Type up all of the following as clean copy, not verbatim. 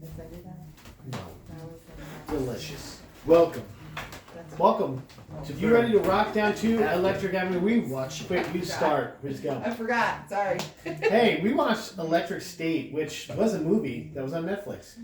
Did I do that? No. That was Delicious. Welcome. Welcome. You ready to rock down to Electric Avenue? We watch. Quick, you start. Let's go. I forgot. Sorry. Hey, we watched Electric State, which was a movie that was on Netflix.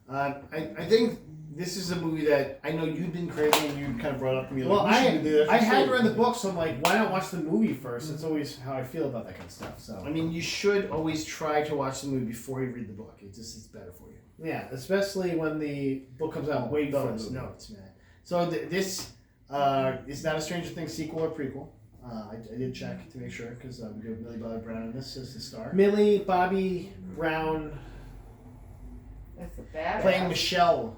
I think this is a movie that I know you've been craving and you kind of brought up to me. Like, well, I had read the book, so I'm like, why not watch the movie first? It's always how I feel about that kind of stuff. So I mean, you should always try to watch the movie before you read the book. It's better for you. Yeah, especially when the book comes out way before the movie. Notes, man. So this is not a Stranger Things sequel or prequel. I did check to make sure because we do Millie Bobby Brown in this as the star. Millie Bobby Brown. That's a bad. Playing Michelle,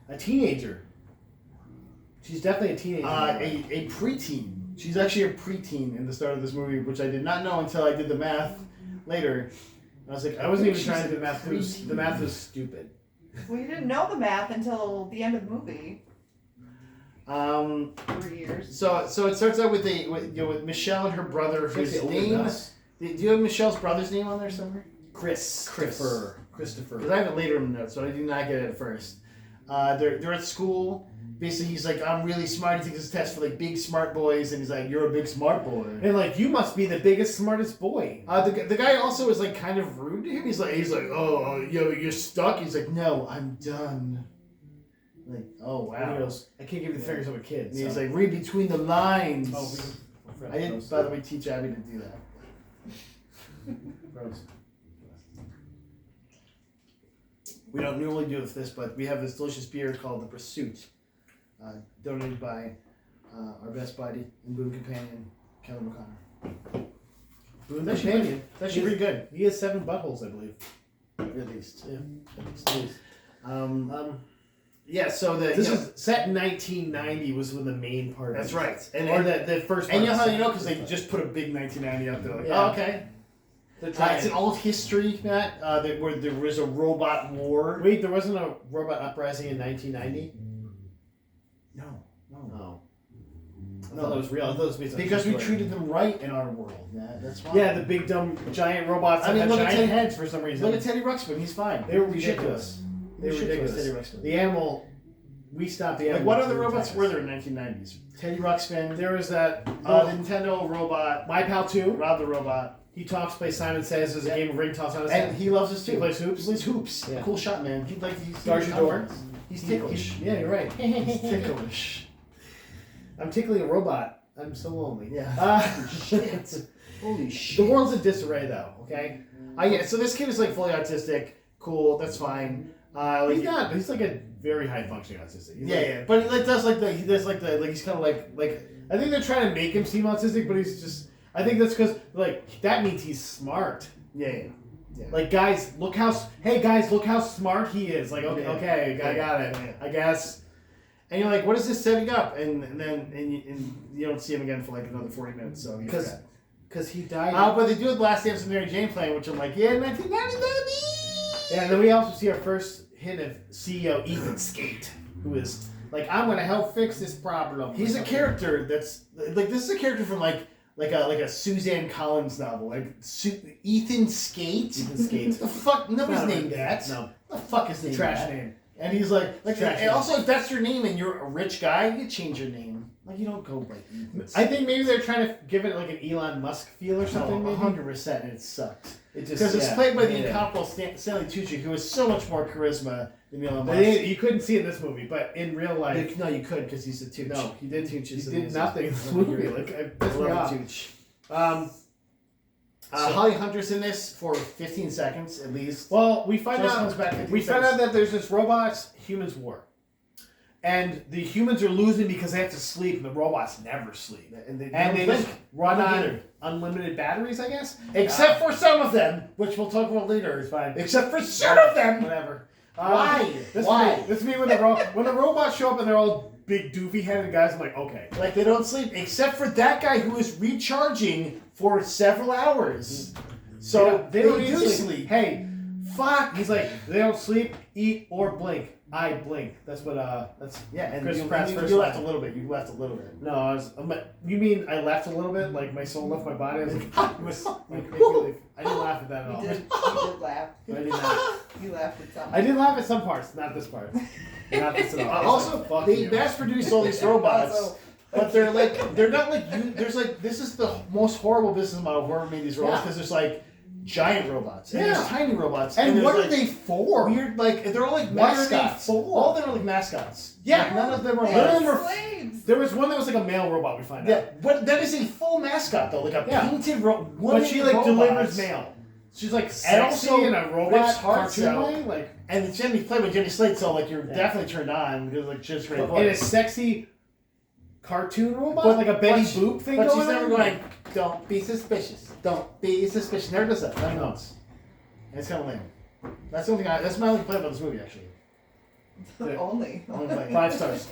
a teenager. She's definitely a teenager. A preteen. She's actually a preteen in the start of this movie, which I did not know until I did the math later. I was like, I wasn't even trying to do the math. The math was stupid. Well, you didn't know the math until the end of the movie. 3 years. So it starts out with with Michelle and her brother, whose names. Do you have Michelle's brother's name on there somewhere? Christopher. Because I have it later in the notes, so I did not get it at first. They're at school. Basically, he's like, I'm really smart. He takes this test for like big smart boys, and he's like, you're a big smart boy. And like, you must be the biggest, smartest boy. The guy also is like kind of rude to him. He's like, oh, you're stuck. He's like, no, I'm done. Like, oh wow. He goes, I can't give you the fingers of a kid. And he's like, read between the lines. Oh, I didn't, by the way, teach Abby to do that. Gross. We don't normally do this, but we have this delicious beer called the Pursuit, donated by our best buddy and boon companion, Kevin O'Connor. Boon companion? It's actually pretty good. He has 7 buttholes, I believe. At least. Yeah. Yeah, so this is set in 1990 was when the main part. That's right. Or the first part. And you know how you know? Because they just put a big 1990 up there. Like, yeah. Oh, okay. It's an old history, Matt, where there was a robot war. Wait, there wasn't a robot uprising in 1990? No. No, that was real. I thought it was based on because we treated them right in our world. That's why. Yeah, the big dumb giant robots that had giant heads for some reason. Look at Teddy Ruxpin, he's fine. They were ridiculous. The animal, we stopped the animal. Like, what other robots were there in the 1990s? Teddy Ruxpin. There was that Nintendo robot. My Pal 2. Rob the Robot. He talks, plays Simon Says. There's a game of ring toss on his head. And he loves us too. He plays hoops. Yeah. Cool shot, man. He's guards your door. He's ticklish. Yeah, you're right. He's ticklish. I'm tickling a robot. I'm so lonely. Yeah. Shit. Holy shit. The world's in disarray, though. Okay. Yeah. So this kid is like fully autistic. Cool. That's fine. He's not. He's like a very high functioning autistic. He's but he like does like he's kind of like I think they're trying to make him seem autistic, but he's just. I think that's because like that means he's smart. Yeah. Like guys, look how smart he is. Like okay, I got it. I guess. And you're like, what is this setting up? And you don't see him again for like another 40 minutes. So because he died. But they do the Last Dance of Mary Jane playing, which I'm like, 1990 baby. Yeah, and then we also see our first hint of CEO Ethan Skate, who is like, I'm gonna help fix this problem. He's a character that's like this is a character from like a Suzanne Collins novel, like Ethan Skate. The fuck? Nobody's named that. No. The fuck is the trash name? And he's like and also if that's your name and you're a rich guy, you change your name. Like you don't go by Ethan. I think maybe they're trying to give it like an Elon Musk feel or something. 100%, and it sucked. Because it's played by the incomparable Stanley Tucci, who has so much more charisma than Elon Musk. You couldn't see it in this movie, but in real life, no, you could because he's a Tucci. No, he did Tucci. He did nothing in this movie. Like I love Tucci. Holly Hunter's in this for 15 seconds at least. Well, we find out that there's this robots humans war. And the humans are losing because they have to sleep, and the robots never sleep. And they just run on unlimited batteries, I guess? Except for some of them, which we'll talk about later. It's fine. Except for some of them! Whatever. Why? This is me when the robots show up and they're all big doofy-headed guys. I'm like, okay. Like, they don't sleep, except for that guy who is recharging for several hours. So they don't need sleep. Hey, Fuck. He's like, they don't sleep, eat, or blink. I blink. That's what. That's And Chris Pratt's first you line. left a little bit. You left a little bit. No, you mean I laughed a little bit? Like my soul left my body? I was like, I didn't laugh at that at all. You did laugh. I did not. You laughed at something. I did laugh at some parts, not this part. Not this at all. Also, Fuck they you. mass produce all these robots, but they're not like you. There's like this is the most horrible business model of whoever made these robots because there's like giant robots and there's tiny robots. And what there's, are they for? Weird, like they're all like What are they mascots. for? All of them are like mascots. Yeah. Like, none of them are They're like. slaves. There was one that was like a male robot. We find out. Yeah, but that is a full mascot though, like a painted robot. But she like delivers mail. She's like sexy also in a robot rips hearts cartoon out. way, like And it's gonna be played by Jenny Slate, so like you're definitely turned on because like she's great in a voice. sexy cartoon robot, But- like a Betty but- Boop thing. But going she's never on? going. Don't be suspicious. Don't be suspicious. Never does that. Never knows. And it's kind of lame. That's the only thing. That's my only complaint about this movie actually. Only. Only complaint. 5 stars.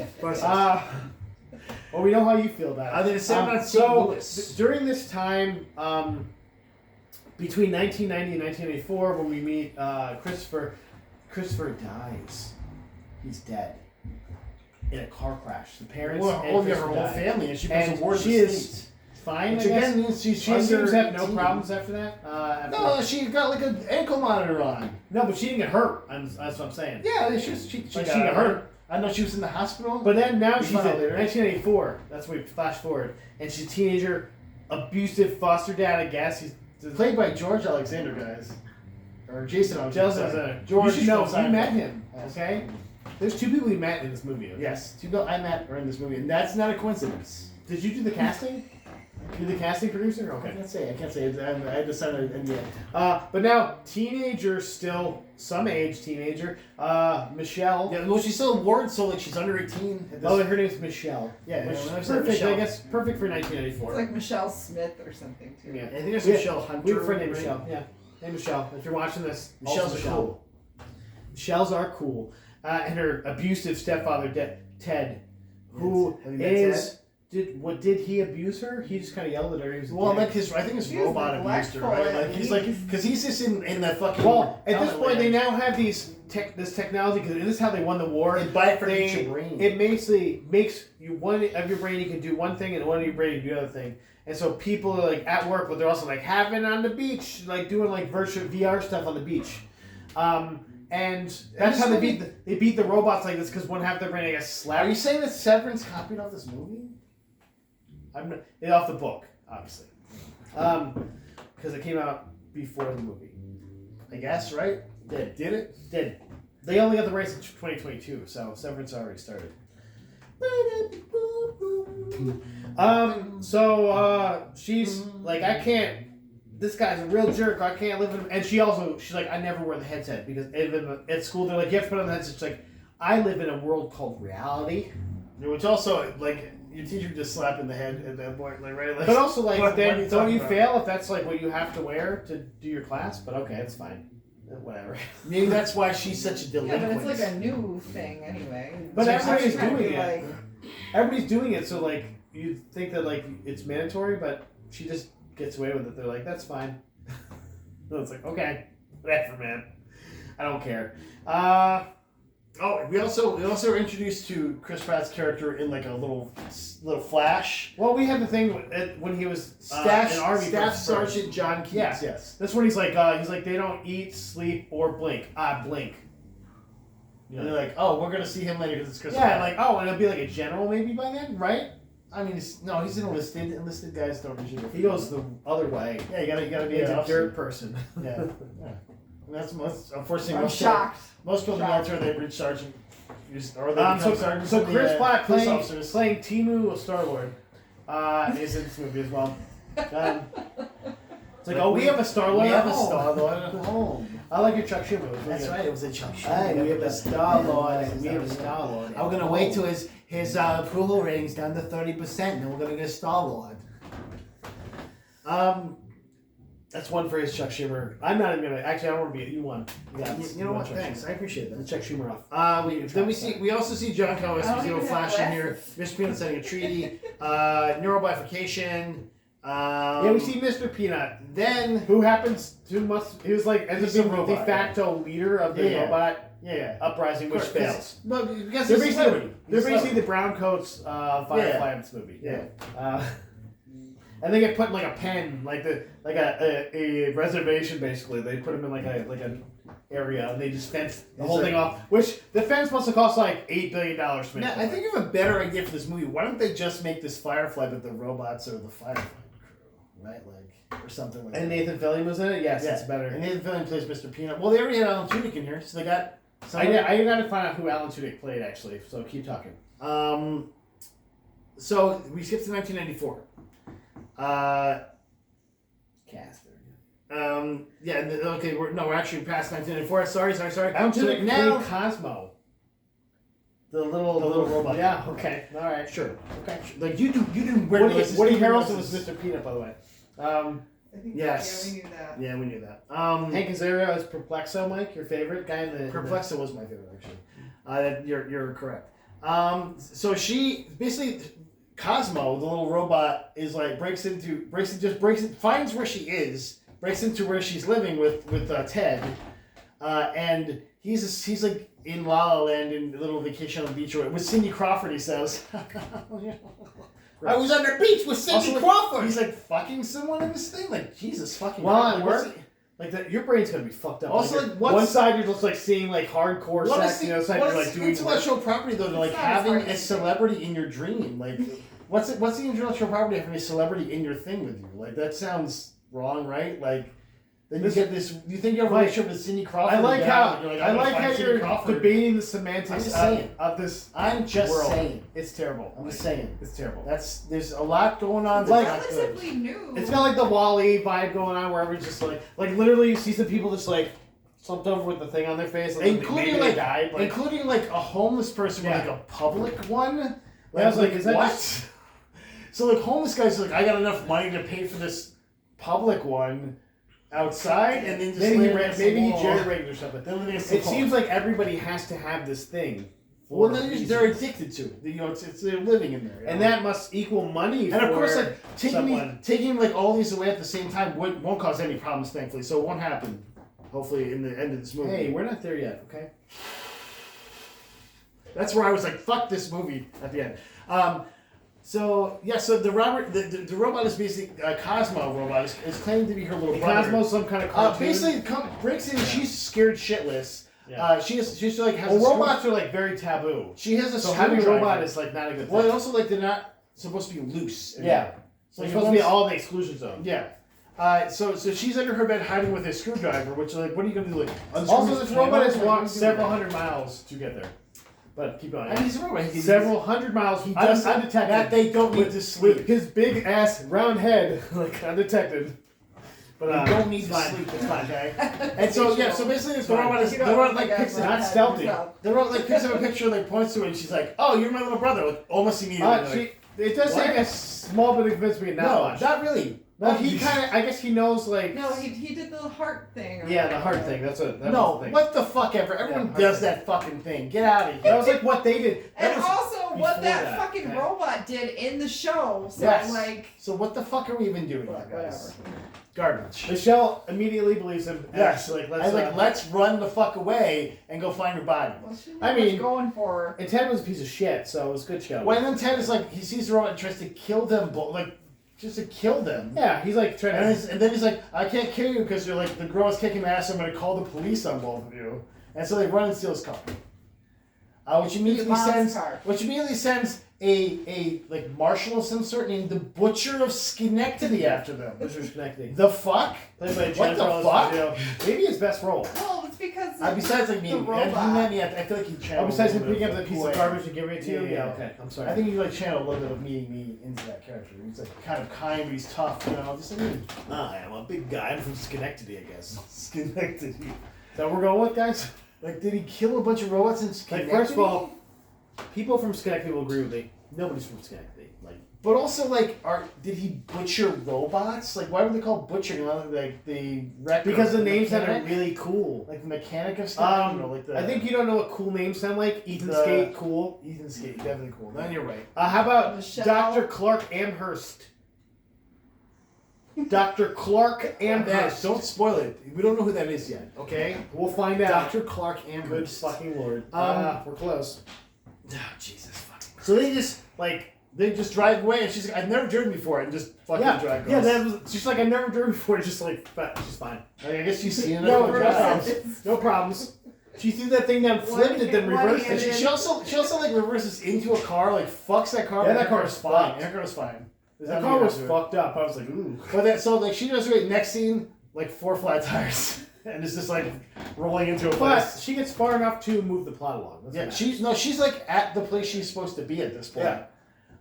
Well, we know how you feel about it. Other than Sam and so Lewis. during this time, between 1990 and 1984, when we meet Christopher dies. He's dead in a car crash. The parents and her Christopher whole died. family, and she was And awarded she the is state. fine. Which I guess. again means she's She seems under to have no 18. problems after that. After No, she got like an ankle monitor on. no, but she didn't get hurt. That's what I'm saying. Yeah, she got hurt. I know she was in the hospital. But then now We she's found in out later. 1984. That's when we flash forward, and she's a teenager, abusive foster dad. I guess he's Played by George Alexander, guys. Or Jason Alexander. George. You should know You Seinfeld. met him, okay? There's 2 people you met in this movie. Okay? Yes, 2 people I met are in this movie, and that's not a coincidence. Did you do the casting? You're the casting producer? I Okay. can't say. I decided in the end. But now, teenager, still some age teenager, Michelle. Yeah, well, she's still a ward, so like she's under 18. At this, Oh, her name's Michelle. Yeah, Which when I is said perfect, Michelle. I guess, perfect for 1984. It's like Michelle Smith or something too. Yeah. I think it's We- Michelle Hunter. We have a friend named right? Michelle. Yeah. Hey, Michelle. If you're watching this, Michelle's also are Michelle. cool. Michelle's are cool. And her abusive stepfather, Ted, who Have you met is... Did he abuse her? He just kind of yelled at her. He was a Well, dick. like I think his He was robot abused her, right? neglectful, Like he's like, because he's just in that fucking. Well, at this helmet point, they land. now have this technology, because this is how they won the war. They bifurcate your brain. It basically makes you one of your brain, you can do one thing, and one of your brain, you can do the other thing. And so people are like at work, but they're also like having on the beach, like doing like virtual VR stuff on the beach. And that's how they beat the robots like this, because one half their brain, I guess, Are you slapped. saying that Severance copied off this movie? I'm not, it's off the book, obviously, because it came out before the movie. I guess, right? Did it? Did. They only got the rights in 2022, so Severance already started. She's like, I can't. This guy's a real jerk. I can't live with him. And she's like, I never wear the headset because at school they're like, you have to put on the headset. She's like, I live in a world called reality. Which also, like, your teacher just slapped in the head at that point, like, right? Like, But also, like, what are then you don't talking you about? fail if that's like what you have to wear to do your class? But okay, it's fine. Whatever. Maybe that's why she's such a Yeah, delinquent. but it's like a new thing anyway. But So everybody's it's trying to doing be it. like- Everybody's doing it, so like you think that like it's mandatory, but she just gets away with it. They're like, that's fine. So it's like, okay, whatever, man. I don't care. we also were introduced to Chris Pratt's character in like a little flash. Well, we had the thing when he was Staff in Army Staff first. Sergeant John Keats. Yeah. Yes. That's when he's like they don't eat, sleep, or blink. Blink. And they're like, oh, we're gonna see him later because it's Chris Yeah, Pratt. like and it'll be like a general maybe by then, right? I mean, he's enlisted. Enlisted guys don't usually. He goes the other way. Yeah, you gotta be He's an a officer. dirt person. Yeah. And that's unfortunately I'm most shocked. Most people in the Shocked. military they reach sergeant. Or they become sergeants. So and Chris Pratt police officers. playing Timu Star-Lord is in this movie as well. It's like, oh, we have a Star-Lord We have at a home. Star-Lord at home. I like your Chuck Schumer. It was really That's good. right. It was a Chuck Hey, Schumer. we have a Star-Lord. We have a Star-Lord. I'm gonna wait till his approval ratings down to 30%, and then we're gonna get Star-Lord. That's one phrase, Chuck Schumer. I'm not even gonna. Actually, I don't want to be. You won. Yeah, You know what? Thanks. I appreciate that. Chuck Schumer off. We also see John Connor I don't as even flash have in here. Mr. Peanut setting a treaty. Neurobifurcation. Yeah, we see Mr. Peanut. then who happens to he was like ends up being the de facto leader of the robot uprising, which fails. Well, because they're basically the browncoats Firefly in this movie. Yeah. And they get put in like a pen, like a reservation. Basically, they put them in like an area, and they just fence the whole thing off. Which the fence must have cost like $8 billion to make. Now, I think you have a better idea for this movie. Why don't they just make this Firefly, but the robots are the Firefly crew, right? Like, or something like that. And Nathan Fillion was in it. Yes, it's better. And Nathan Fillion plays Mr. Peanut. Well, they already had Alan Tudyk in here, so they got. I got to find out who Alan Tudyk played actually. So keep talking. So we skipped to 1994. Caster. Okay. We're actually past 1994. Sorry. Alan Tudyk now played Cosmo. The little robot. Yeah. Okay. All right. Sure. Okay. Like you didn't. Woody Harrelson was Mr. Peanut, by the way. I think yes. we knew that. Yeah, we knew that. Hank Azaria is Perplexo, Mike. Your favorite guy in the Perplexo was my favorite actually. You're correct. So she basically. Cosmo, the little robot, is like finds where she is, breaks into where she's living with Ted, and he's like in La La Land in a little vacation on the beach with Cindy Crawford. He says, "I was on the beach with Cindy Crawford." He's like fucking someone in this thing, like Jesus fucking. Well, at work. Like your brain's gonna be fucked up. Also, like one side you're just like seeing like hardcore sex, the other side you're like doing intellectual property though, to like having a celebrity in your dream. Like, what's the intellectual property of having a celebrity in your thing with you? Like that sounds wrong, right? Like, then you get this. You think you have a relationship with Cindy Crawford? I like how you're debating the semantics of this. I'm just world. saying. It's terrible. I'm just saying. It's terrible. There's a lot going on. It's relatively new. It's got like the Wall-E vibe going on, where everyone's just like literally you see some people just like slumped over with the thing on their face, like, including maybe they died, like, including like a homeless person with like a public one. Like, I was like, is that what? just... So like homeless guys are like, I got enough money to pay for this public one outside, and then just maybe he jerry-rigged or something. It seems like everybody has to have this thing. Well, they're addicted to it. You know, they're living in there, and that must equal money. And of course, like taking like all these away at the same time won't cause any problems, thankfully. So it won't happen. Hopefully, in the end of this movie. Hey, we're not there yet. Okay. That's where I was like, "Fuck this movie" at the end. So the robot is basically Cosmo robot is claiming to be her little brother. Cosmo's some kind of cartoon. Basically breaks in. She's scared shitless. Yeah. She's like has. Well, robots are like very taboo. She has a so having a robot is like not a good thing. Well, and also like they're not supposed to be loose. Yeah. So they're supposed to be all in the exclusion zone. Yeah. So she's under her bed hiding with a screwdriver, which like what are you gonna do? Like also this robot has walked several hundred miles to get there. But keep going. And he's a robot. Several hundred miles. He does undetected. That they don't need to sleep. With his big ass round head, like undetected. But they don't need to sleep. It's fine, okay? And so so basically the robot like picks it. Not stealthy. The robot like picks up a picture, like points to it, and she's like, "Oh, you're my little brother." Like almost immediately. It does take a small bit of convincing, not not really. No, he kind of. I guess he knows like. No, he did the heart thing. Yeah, the heart thing. That was the thing. What the fuck ever? Everyone does that fucking thing. Get out of here. That was like what they did. And also what that fucking robot did in the show. So So what the fuck are we even doing? Whatever. Garbage. Michelle immediately believes him. Yes. Let's run the fuck away and go find her body. Well, going for her. And Ted was a piece of shit, so it was a good show. Well, and then Ted is like, he sees the robot and tries to kill them both. Like, just to kill them. Yeah, he's like trying to. And then he's like, I can't kill you because you're like, the girl is kicking my ass, so I'm going to call the police on both of you. And so they run and steal his car. Which immediately sends a like marshal of some sort named the Butcher of Schenectady after them. Butcher of Schenectady. The fuck? Played by what the fuck? Maybe his best role. Well, it's because besides like me, I feel like he channeled. Besides him picking up the piece of garbage and giving it to you. Yeah, okay. I'm sorry. I think he like channeled a little bit of me into that character. He's like kind of kind, but he's tough. You know, just like me. I'm a big guy. I'm from Schenectady, I guess. Schenectady. That we're going with, guys? Like, did he kill a bunch of robots in Schenectady? Like, first of all, people from Schenectady will agree with me. Nobody's from Schenectady. Like, but also, like, did he butcher robots? Like, why would they call butchering like the wrecker? Because the names sound really cool. Like the mechanic of stuff. I think you don't know what cool names sound like. Ethan Skate, cool. Ethan Skate, definitely cool. Then you're right. How about Michelle? Dr. Clark Amherst? Dr. Clark Amherst. Don't spoil it. We don't know who that is yet. Okay. We'll find out. Dr. Clark Good Amherst. fucking lord. We're close. Oh, Jesus fucking. So they just drive away, and she's like, I've never driven before, and just fucking drive. She's like, I've never driven before, and just like, she's fine. I guess she's seen it. No problems. No problems. She threw that thing down, flipped it, then reversed it. She also like reverses into a car, like fucks that car. Yeah, that car was fine. That car was fine. That car was fucked up. I was like, ooh. But that, so like she does great. Next scene, like 4 flat tires, and it's just like rolling into a place. But she gets far enough to move the plot along. Yeah, she's like at the place she's supposed to be at this point.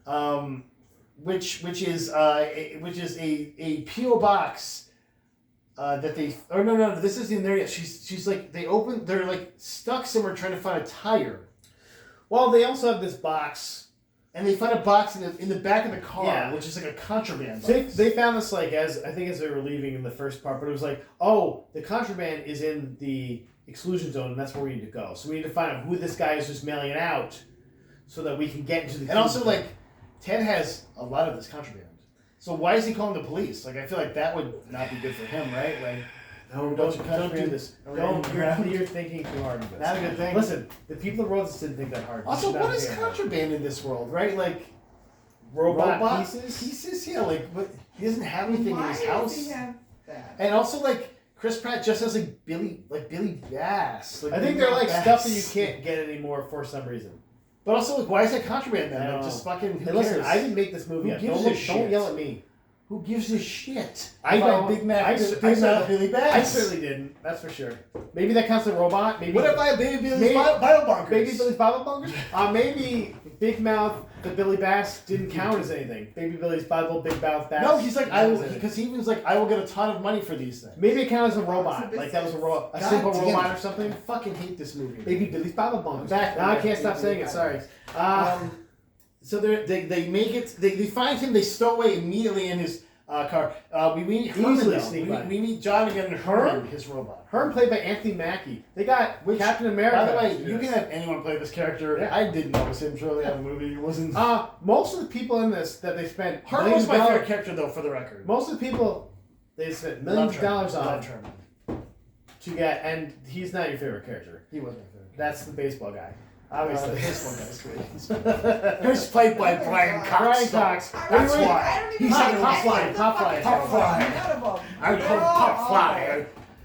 Yeah. Which is a PO box. That they no this isn't in there yet. She's like they're like stuck somewhere trying to find a tire. Well, they also have this box. And they find a box in the back of the car, which is like a contraband box. They found this like as they were leaving in the first part, but it was like, oh, the contraband is in the exclusion zone, and that's where we need to go. So we need to find out who this guy is just mailing it out, so that we can get into the. And also, like, Ted has a lot of this contraband. So why is he calling the police? Like, I feel like that would not be good for him, right? Like, no, don't do this. You're thinking too hard of this. Not a good thing. Listen, the people that wrote this didn't think that hard. Also, what is contraband in this world, right? Like, robot pieces? Pieces? Yeah, like, but he doesn't have anything in his house. Does he have that? And also, like, Chris Pratt just has like Billy Bass. Like, I think they're like stuff that you can't get anymore for some reason. But also, like, why is that contraband then? Like, just fucking. Hey, listen, I didn't make this movie yet. Don't yell at me. Who gives a shit? I don't. Big Mac. Billy Bass. I certainly didn't. That's for sure. Maybe that counts as a robot. Maybe. What if I have Baby Billy's Bible Bunkers? Baby Billy's Bible Bunkers? Maybe Big Mouth, the Billy Bass didn't count as anything. Baby Billy's Bible, Big Mouth Bass. No, he's like, because he was like, I will get a ton of money for these things. Maybe it counts as a robot. Like that was a simple robot or something. I fucking hate this movie. Baby Billy's Bible Bunkers. Now I can't stop saying it. Sorry. So they make it. They find him. They stow away immediately in his car. We meet Herman. We meet John again. Herman, his robot. Herman played by Anthony Mackie. They got Captain America. By the way, you can have anyone play this character. Yeah. I didn't notice him truly in the movie. It wasn't. Most of the people in this that they spent. Herman was my favorite character, though, for the record. Most of the people they spent millions of dollars on to get, and he's not your favorite character. He was my favorite. That's the baseball guy. Obviously, this one guy's great. He's played by Brian Cox. Brian Cox. That's why. He's like Pop Fly. Top Fly. I'm called Pop Fly.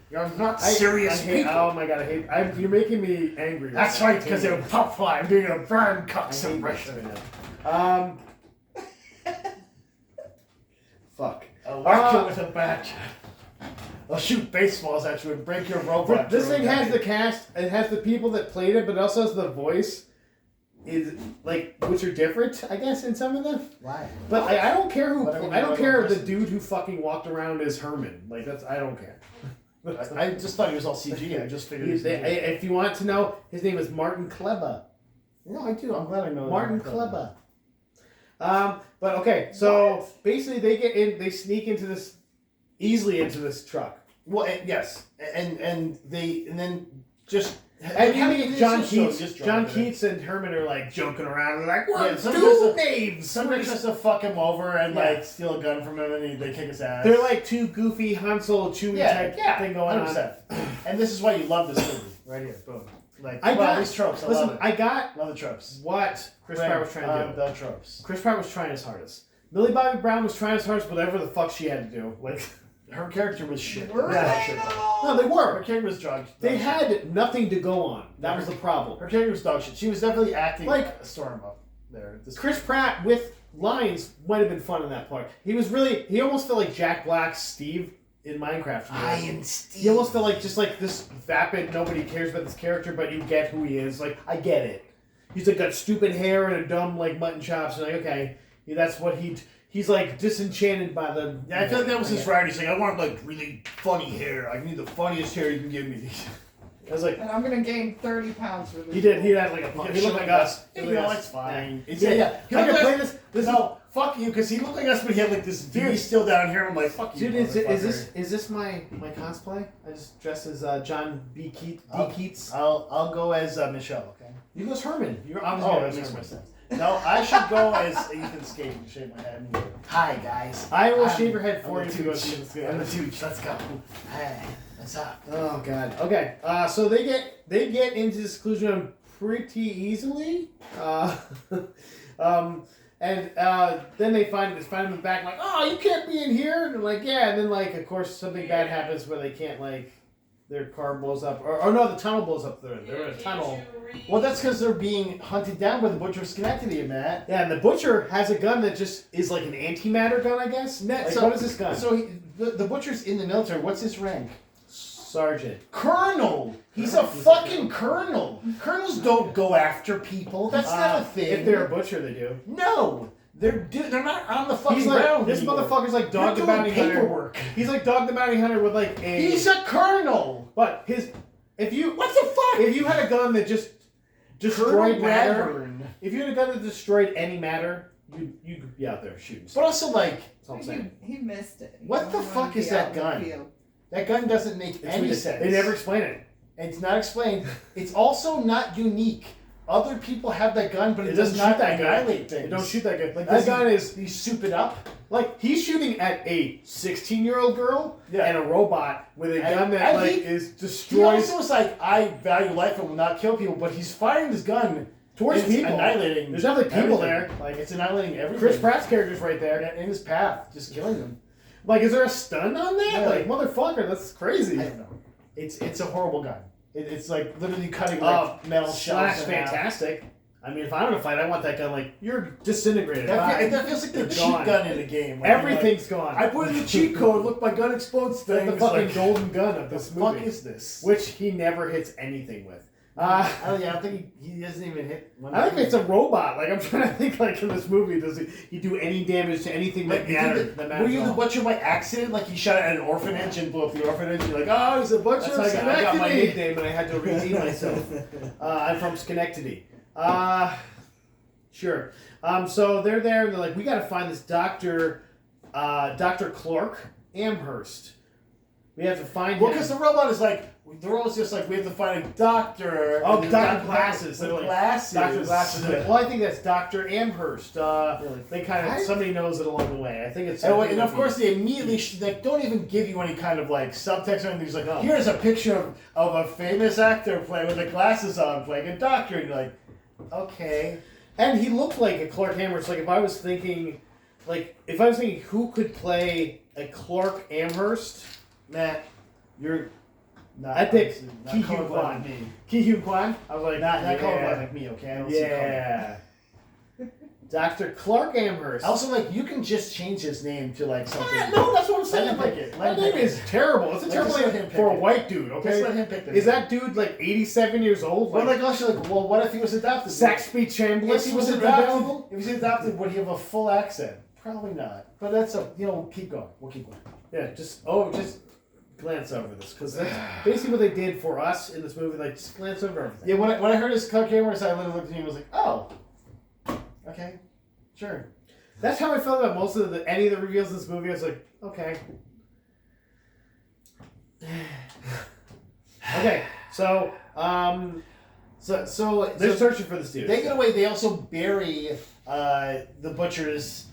You're not serious people. Oh my god, I hate. You're making me angry. That's right, because they're Pop Fly. I'm doing a Brian Cox impression. Fuck. I'll whack you with a bat. I'll shoot baseballs at you and break your robot. This thing has the cast. It has the people that played it, but it also has the voice. Is like which are different, I guess, in some of them. Why? But I don't care who. I don't care the dude who fucking walked around as Herman. Like that's. I don't care. I just thought he was all CG. I just figured. If you want to know, his name is Martin Kleba. No, I do. I'm glad I know. Martin Kleba. But okay, so basically they get in. They sneak into this. Easily into this truck. Well, yes, and then just and you mean John Keats and Herman are like joking around and like we're two knaves. Somebody tries to fuck him over and like steal a gun from him and they kick his ass. They're like two goofy Hansel Chewie type thing going 100%. On. And this is why you love this movie right here. Boom. Like these tropes. Love the tropes. What Chris Pratt was trying to do. The tropes. Chris Pratt was trying his hardest. Millie Bobby Brown was trying his hardest, whatever the fuck she had to do. Like. Her character was shit. No, they were. Her character was dog shit. They had nothing to go on. That was the problem. Her character was dog shit. She was definitely acting like a storm up there. Chris Pratt with lines might have been fun in that part. He almost felt like Jack Black's Steve in Minecraft. I am Steve. He almost felt like just like this vapid, nobody cares about this character, but you get who he is. Like, I get it. He's like got stupid hair and a dumb like mutton chops. And like, okay, that's what he's like disenchanted by the. Yeah, I feel like that was his writing. He's like, I want like really funny hair. I need the funniest hair you can give me. I was like, and I'm gonna gain 30 pounds for this. He did. He had like he looked like us. It's fine. Yeah. I can play this. No, fuck you, because he looked like us, but he had like this V still down here. I'm like, fuck you. Dude, is this my cosplay? I just dressed as John Keats. I'll go as Michelle. Okay. You go as Herman. You're obviously. Oh, that makes more sense. No, I should go as Ethan Skate and shake my head. And go, hi guys. I will I'm- shave your head I'm for the you to go Tooch. see this I'm the Tooch. Let's go. Hey, what's up? Oh god. Okay. So they get into the seclusion pretty easily. And then they find them back like, oh, you can't be in here. And they're like, yeah. And then like, of course, something bad happens where they can't like, their car blows up, or no, the tunnel blows up. They're in a tunnel. Well, that's because they're being hunted down by the Butcher of Schenectady, Matt. Yeah, and the butcher has a gun that just is like an antimatter gun, I guess. Matt, Like, so, what is this gun? So the Butcher's in the military. What's his rank? Sergeant. Colonel. He's a fucking colonel. Colonels don't go after people. That's not a thing. If they're a butcher, they do. No, they're not on the fucking He's like, ground. this anymore. motherfucker's like Dog They're the doing Bounty Hunter. paperwork. He's like Dog the Bounty Hunter with like a. He's a colonel. But if you What the fuck? if you had a gun that just destroyed Colonel matter, Bradburn. if you had a gun that destroyed any matter, you could be out there shooting. But also, like, That's all I'm saying. He missed it. He What the wanted fuck to is be that out in the gun? field. that gun doesn't make any sense. They never explain it. It's not explained. It's also not unique. Other people have that gun, but it, It does doesn't not shoot that good. annihilate things. They don't shoot that good. Like That this gun is You soup it up. like he's shooting at a 16-year-old girl Yeah. and a robot with a gun that and like he- is He destroys also is like, I value life and will not kill people, but he's firing his gun towards it's people. annihilating. There's definitely people everything. there. Like it's annihilating everything. Chris Pratt's character's right there. in his path, just killing them. Like, is there a stun on that? Yeah. Like, motherfucker, that's crazy. I don't know. It's a horrible gun. It's like literally cutting like metal Slash shells. in half. fantastic. I mean, if I'm gonna fight, I want that gun. Like, you're disintegrated. That feels like the You're cheat gone. gun in the game. Like, Everything's gone. I put in the cheat code. Look, my gun explodes. That's Thing. the fucking golden gun of The this fuck movie, is this? which he never hits anything with. I don't think he doesn't even hit. One I think it's a robot. Like, I'm trying to think, like, in this movie, does he do any damage to anything that matters? Were you the butcher by accident? Like he shot at an orphanage and blew up the orphanage? You're like, oh, he's a butcher. That's how I got my Schenectady. nickname, and I had to redeem myself. I'm from Schenectady. Sure. So they're there, and they're like, we got to find this Dr. Clark Amherst. We have to find Well, him. because the robot is like, the robot's just like, we have to find a doctor. Oh, and Dr. the Glasses. With They're like, glasses. Dr. Glasses. Well, I think that's Dr. Amherst. Really? They kind of, somebody knows it along the way. I think it's. And of course, they immediately like don't even give you any kind of like subtext or anything. It's like, here's a picture of a famous actor playing with the glasses on, playing a doctor, and you're like, okay. And he looked like a Clark Amherst. Like, if I was thinking who could play a Clark Amherst, Matt, you're not. I pick not Ki colorblind Hyun Kwan. like me. Ki Hyun Kwan. I was like, Not yeah. colorblind like me, okay? I don't see color. Yeah. Dr. Clark Amherst. Also, like, you can just change his name to like something. No, that's what I'm saying. Let him Like, pick it. that Let him name pick is it. terrible. It's a Like, terrible just let name him pick for a it. white dude. Okay. Just let him pick the Is name. that dude like 87 years old? Well, like, also, like, well, what if he was adopted? Saxby Chambliss If he was adopted, if he was adopted, would he have a full accent? Probably not. But that's keep going. We'll keep going. Yeah, just glance over this, because that's basically what they did for us in this movie. Like, just glance over everything. Yeah, when I heard his Clark Amherst, I literally looked at him and was like, oh, okay, sure. That's how I felt about most of any of the reveals in this movie. I was like, okay. Okay, so they're searching for this dude. They get away. They also bury the butcher's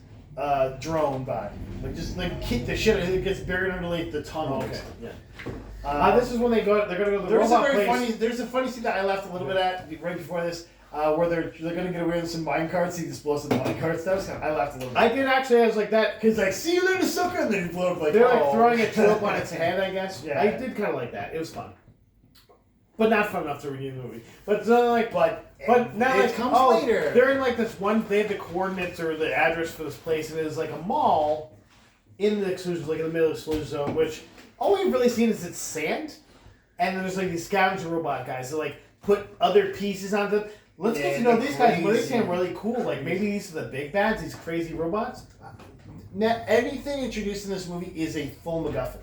drone body. Like just like keep the shit. It gets buried underneath the tunnel. Okay. Yeah. This is when they're gonna go to the There's robot a very place. funny. There's a funny scene that I laughed a little bit at right before this, where they're gonna get away with some mine carts. He just blows some mine carts. That was I laughed a little bit. I did actually. I was like that because like, see you later, sucker, and then he blew up like they're like oh. throwing a tulip on its head. I guess. Yeah. I did kind of like that. It was fun, but not fun enough to redeem the movie. But But now it like, comes later. They're in like this one. They have the coordinates or the address for this place, and it's like a mall in the exclusion, like in the middle of the exclusion zone. Which all we've really seen is it's sand, and then there's like these scavenger robot guys that like put other pieces onto them. Let's get to know these guys. But they seem really cool. Like maybe these are the big bads, these crazy robots. Now, everything introduced in this movie is a full MacGuffin.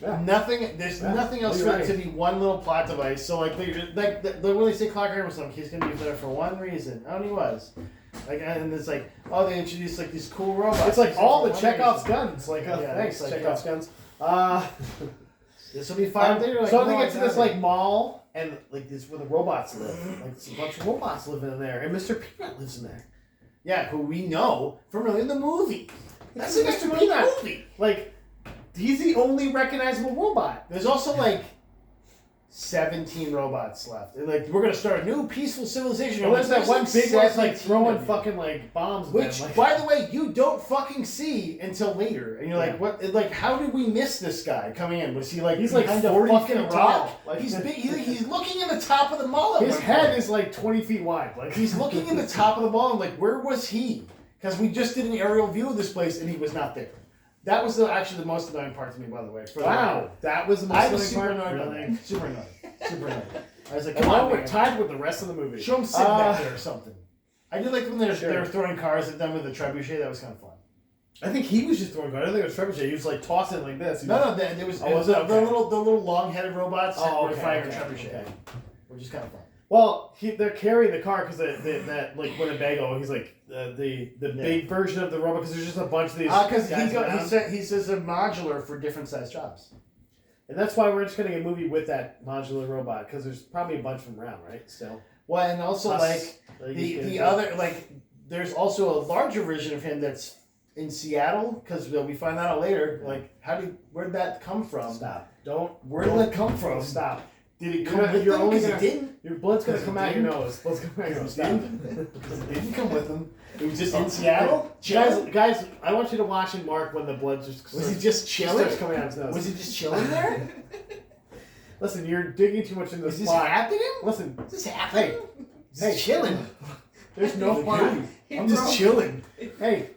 Yeah. Nothing. There's nothing else for it to be one little plot device. So like when they say Clark Gable was like he's gonna be there for one reason. Oh, and he was. Like and it's like they introduced like these cool robots. It's like all the For one Chekhov's reason. guns. Like thanks, like, Chekhov's guns. This will be fine later. So they get to this like mall and like this where the robots live. Like it's a bunch of robots living in there, and Mr. Peanut lives in there. Yeah, who we know from in the movie. That's a Mr. Peanut movie. Like, he's the only recognizable robot. There's also like 17 robots left. And like we're gonna start a new peaceful civilization. Unless that one big one's like 17 throwing of you. fucking like bombs. at Which, them, like, by the way, you don't fucking see until later. And you're like, what? Like, how did we miss this guy coming in? Was he like he's like behind a 40 fucking feet rock? tall. Like, He's big. He's looking in the top of the mall. at his one head point. is like 20 feet wide. Like He's looking in the top of the mall and like, where was he? Because we just did an aerial view of this place and he was not there. That was actually the most annoying part to me, by the way. Wow, that was the most I was super annoying part. annoyed. Really? Really? Super annoyed. Super annoyed. I was like, Come come on, we're man. tied with the rest of the movie. Show him sitting back there or something. I did like when they were throwing cars at them with the trebuchet. That was kind of fun. I think he was just throwing guard. I think it was trebuchet. He was like tossing it like this. No, there was, Oh, was the, it? the little long-headed robots Oh, were okay, firing okay, trebuchet, okay. which is kind of fun. Well, they're carrying the car because that like Winnebago. He's like the big version of the robot because there's just a bunch of these. Because guys around. he says a modular for different size jobs. And that's why we're just getting a movie with that modular robot because there's probably a bunch from around, right? Still. Well, and also the other there's also a larger version of him that's in Seattle because we find that out later. Like, where did that come from? Stop. Where did that come from? Stop. Did it You're come not- with you're them? only 'Cause gonna- it didn't. Your blood's gonna Because come it out your didn't. nose. Blood's coming out your nose. Because it didn't come with them. It was just in Seattle. Guys, I want you to watch and mark when the blood just Was he just chilling? starts coming out his nose. Was he just chilling there? Listen, you're digging too much into Is this this plot. happening? Listen, Is this happening? hey, chilling. there's no plot. I'm just chilling. Hey,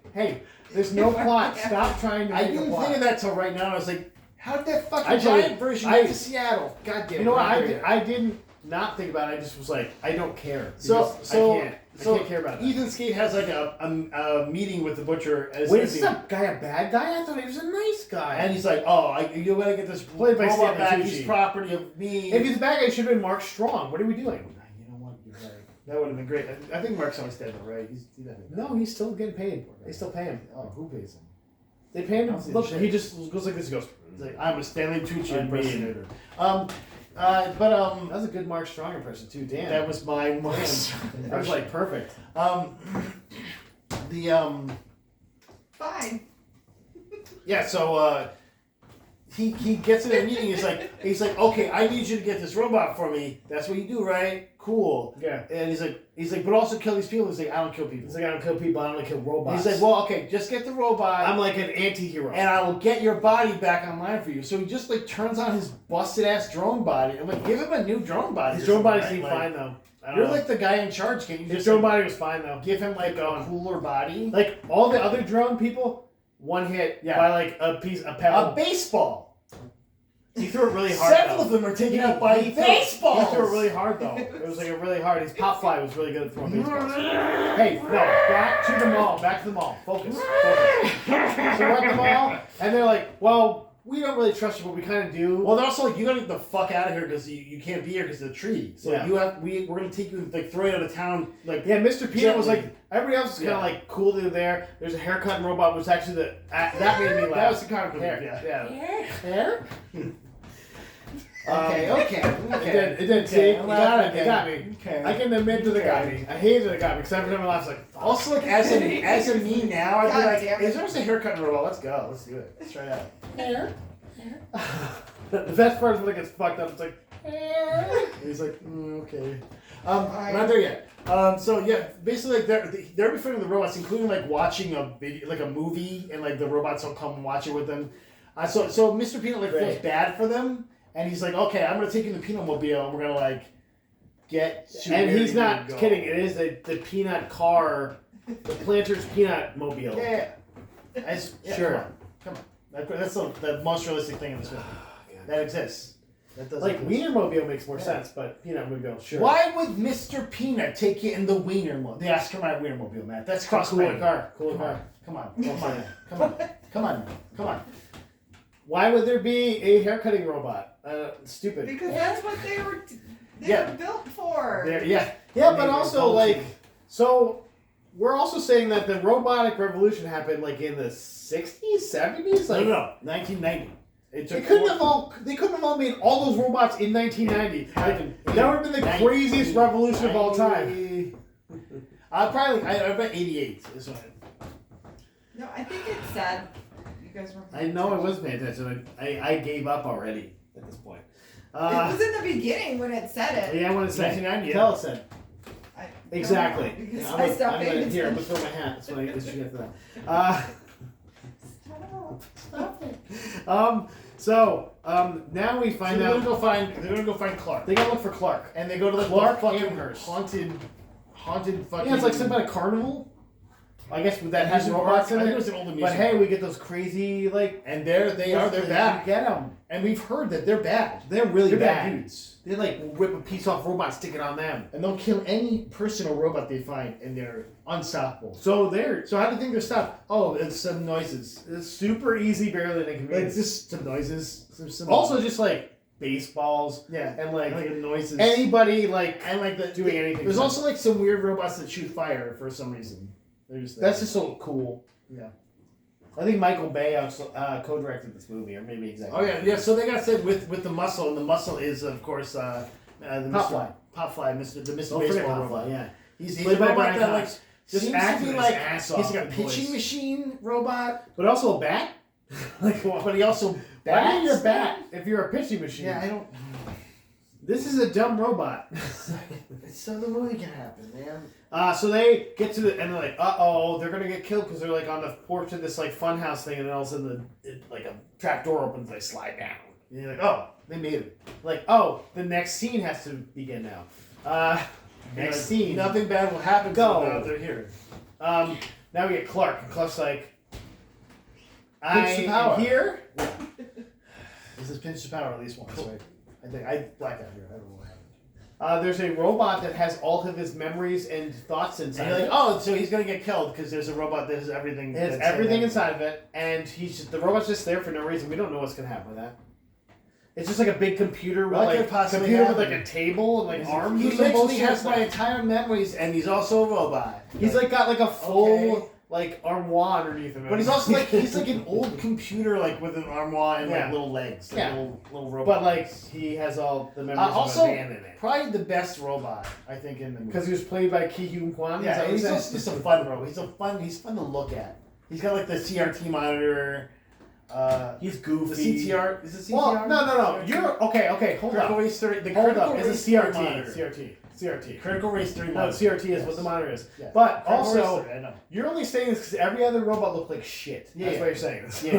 there's no plot. Stop trying to I make a didn't plot. think of that till right now. I was like, how did that I fucking tell you, giant version I- get to Seattle? God damn it. You know what? Right I didn't not think about it. I just was like, I don't care. So I can't care about that. Ethan Skate has like a meeting with the butcher. As Wait, is this a guy a bad guy? I thought he was a nice guy. and he's like, oh, you're gonna get this Played by robot Stanley back. Tucci. He's property of me. if he's a bad guy, it should have been Mark Strong. What are we doing? You know what? You're right. That would have been great. I think Mark's always dead though, right? He's definitely. No, he's still getting paid. They still pay him. Oh, who pays him? They pay I don't him. see Look, the shit. he just goes like this. He goes. He's like, I'm a Stanley Tucci I'm me. impersonator. That was a good Mark Strong impression too. Damn. That was my That was like perfect. Fine. Yeah, so he gets in a meeting. He's like, okay, I need you to get this robot for me. That's what you do, right? Cool. Yeah. And he's like, but also kill these people. He's like, I don't kill people. He's like, I don't kill people. I only kill robots. He's like, well, okay, just get the robot, I'm like an anti-hero. and I will get your body back online for you. So he just like turns on his busted ass drone body. I'm like, give him a new drone body. His or drone something, body right? seemed Like, fine though. I don't You're know. like the guy in charge. Can you His just drone like, body was fine though. give him like a cooler body? Like all the other drone people, one hit by like a pebble. A baseball. He threw it really hard. Several though. of them are taken out by He baseballs. threw it really hard though. It was like a really hard. His pop fly was really good at throwing baseballs. Hey, no, back to the mall. Back to the mall. Focus. So we're at the mall, and they're like, "Well, we don't really trust you, but we kind of do." Well, they're also like, you gotta get the fuck out of here because you can't be here because of the tree. So Yeah. we're gonna take you and like throw you out of town. Like Yeah, Mr. Peanut was gently. like, everybody else was kind of like cool to there. There's a haircutting robot, which actually that made me laugh. That was the kind of hair. yeah. Hair? Okay. It did. See, Okay, you I'm got laughing it. You got me. again. Okay. I can admit that it got me. I hated that it got me because every time I laugh, it's like, Also, like as a me now, I'd God be like, damn it. is there a haircut in a roll? Let's go. Let's do it. Let's try it out. hair. The best part is when it gets fucked up. It's like, hair. And he's like, okay. We're not there yet. So yeah, basically like they're befriending the robots, including like watching a video, like a movie, and like the robots will come and watch it with them. So Mr. Peanut like feels bad for them, and he's like, okay, I'm gonna take you in the Peanut Mobile, and we're gonna like get. To And where he's you not go. kidding. It is the peanut car, the Planters Peanut Mobile. Yeah. Sure. Come on. That's the most realistic thing in this movie that exists. That doesn't Like exist. Wienermobile makes more sense, but Peanut Mobile, sure. Why would Mr. Peanut take you in the Wienermobile? The Oscar Mayer Wienermobile, man. That's cross Cooler car. Cooler Come car. on. Come on. Come on. Come on. Why would there be a haircutting robot? Stupid. Because that's what they were built for. Yeah. Yeah, but also like, so we're also saying that the robotic revolution happened like in the 60s, 70s. Like, No. 1990. They couldn't have all made all those robots in 1990. Like, that would have been the craziest revolution of all time. I bet 88 is what. No, I think it's sad. You guys were. I know I was paying attention. I gave up already at this point. It was in the beginning when it said it. Yeah, when it's 1990. Tell us then. I Exactly. don't know, because Yeah, I stopped paying here, I'm attention. gonna throw my hat. That's when I should get to that. Stop it. Now we find So out they're gonna go find Clark. they gotta look for Clark. And they go to the Clark fucking Amherst. haunted fucking. Yeah, it's like some kind of carnival. I guess that has amusement robots park. in I think it. it was an old But amusement hey, park. we get those crazy like. And they're bad. Get them. And we've heard that they're bad. They're really They're bad. bad dudes. They like rip a piece off robot, stick it on them. And they'll kill any person or robot they find, and they're unstoppable. So they're So how do you think they're stopped? Oh, it's some noises. it's super easy, barely an Like inconvenience. just some noises. Some Also, just like baseballs yeah, and like noises. anybody like and like doing anything. There's also like some weird robots that shoot fire for some reason. They're just there. that's just so cool. Yeah. I think Michael Bay also, co-directed this movie, or maybe exactly. Oh yeah. So they got said with the muscle, and the muscle is of course the Popfly. Popfly, Mr. The Mr. Don't forget Baseball Popfly, robot. yeah. He's Played a by robot Brian that like Cox. just Seems acts to be his like ass he's off like a in pitching voice. machine robot, but also a bat. But he also Why need your bats. bat if you're a pitching machine? Yeah, I don't. This is a dumb robot. So the movie can happen, man. So they get to the and they're like, they're gonna get killed because they're like on the porch of this like funhouse thing, and then all of a sudden like a trap door opens, they slide down. And you're like, oh, they made it. Like, the next scene has to begin now. Next scene. Nothing bad will happen. Go. To them now they're here. Now we get Clark, and Clark's like, Pinch the I power. am here. This is pinch the power at least once, right? I think I blacked out here. I don't know what happened. There's a robot that has all of his memories and thoughts inside. And you're of like, it. oh, so he's gonna get killed because there's a robot that has everything. It has that's everything in inside of it, and the robot's just there for no reason. We don't know what's gonna happen with that. It's just like a big computer with What like could possibly computer with happen? like a table and like arms. He or some literally bullshit. has my entire memories, and he's also a robot. He's like got like a full Okay. like armoire underneath him. But he's also like an old computer, like with an armoire and Yeah. like little legs, like Yeah. little robot. But like he has all the memories also of a man in it probably the best robot I think in the movie. because he was played by Ki Hyun Kwan. Yeah, and he's also also just a fun robot. He's fun to look at. He's got like the CRT monitor. He's The goofy. CTR is it CTR? Well, no. You're okay. Hold Critical up. Race 30. The Hold Critical up. Race It's a CRT. monitor. CRT. Critical Race 3 No, monitor. CRT is Yes. what the monitor is. Yeah. But Critical also, Race 3, I know. you're only saying this because every other robot looked like shit. Yeah, That's yeah. why you're saying this. Yeah.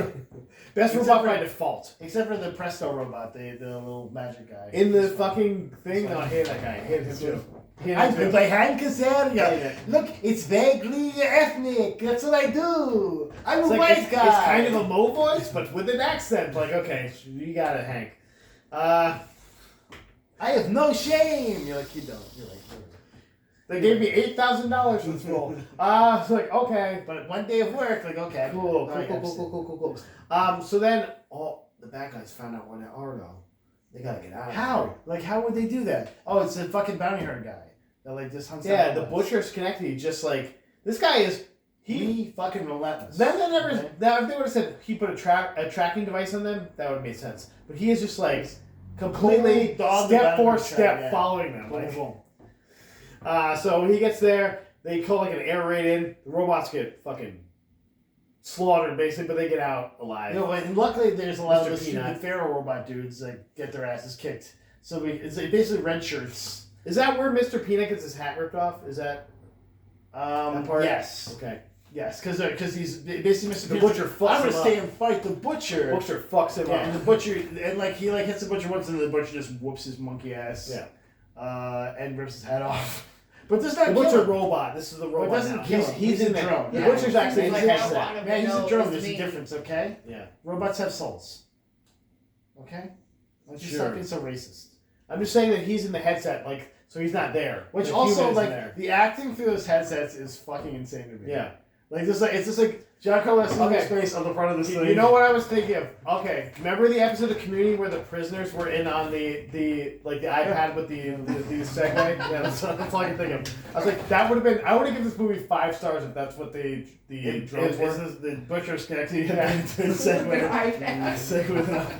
Best Except robot for- by default. Except for the Presto robot, the little magic guy. In the He's fun. fucking thing, no, I hate that guy. I hate him too. I'm good by hand, Casaria. Yeah. Look, it's vaguely ethnic. That's what I do. I'm It's a like white it's guy. kind of a Mo voice, but with an accent. Like, okay, you got it, Hank. I have no shame. You're like, you don't. You're like, They gave me $8,000 for this role. It's like, okay. but one day of work, like, okay. Cool. I understand. So then, the bad guys found out where they are though. They gotta get out of How? Like, how would they do that? Oh, it's the fucking bounty hunter guy that like just hunts. here. Yeah, down the robots. butcher's connected. Just like this guy is. He fucking relentless. Then they never. Okay. Now, if they would have said he put a tracking device on them, that would have made sense. But he is just like completely Dog step for development step track, yeah. following them. Boom, Like, boom. so he gets there. They call like an air raid in. The robots get fucking slaughtered basically, but they get out alive. You know, and luckily there's a lot Mr. of the Peanut. stupid Pharaoh robot dudes that get their asses kicked. So it's like basically red shirts. Is that where Mr. Peanut gets his hat ripped off? Is that that part? Yes. Okay. Yes, because he's basically Mr. The Peanut's butcher like, fucks I'm gonna him stay up. and fight the butcher. Butcher fucks him Yeah, up. and the butcher and like he like hits the butcher once, and the butcher just whoops his monkey ass. Yeah. And rips his head off. But does not The kill butcher him. robot. This is the robot. doesn't now. kill him. He's in a there. drone. The Yeah. butcher's actually He's in like, the I headset. want him Yeah, to he's know a drone. it's There's a me. difference, okay? Yeah. Robots have souls. Okay? Let's just Sure. stop being so racist. I'm just saying that he's in the headset, like, so he's not there. Which The also, human is like, in there. the acting through those headsets is fucking insane to me. Yeah. Like, it's just like Jocko has Okay. space on the front of the sleeve. You know what I was thinking of? Okay, remember the episode of Community where the prisoners were in on the iPad with the Segway? Yeah, that's all I can think of. I was like, that would have been. I would have given this movie 5 stars if that's what the drones were. The butcher's connected Yeah. to the Segway. iPad. Segway.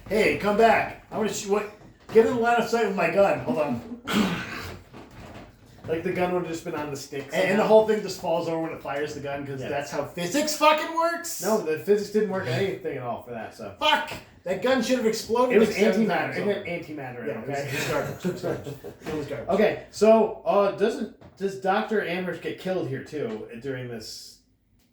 Hey, come back! I want to what? Get in the line of sight with my gun. Hold on. Like the gun would have just been on the stick. And the whole thing just falls over when it fires the gun because that's how physics fucking works. No, the physics didn't work anything at all for that. So fuck. That gun should have exploded. It was like 7 antimatter. times It over. had antimatter. Yeah, Okay. it was garbage. It was garbage. It was garbage. Okay. So does Dr. Amherst get killed here too during this?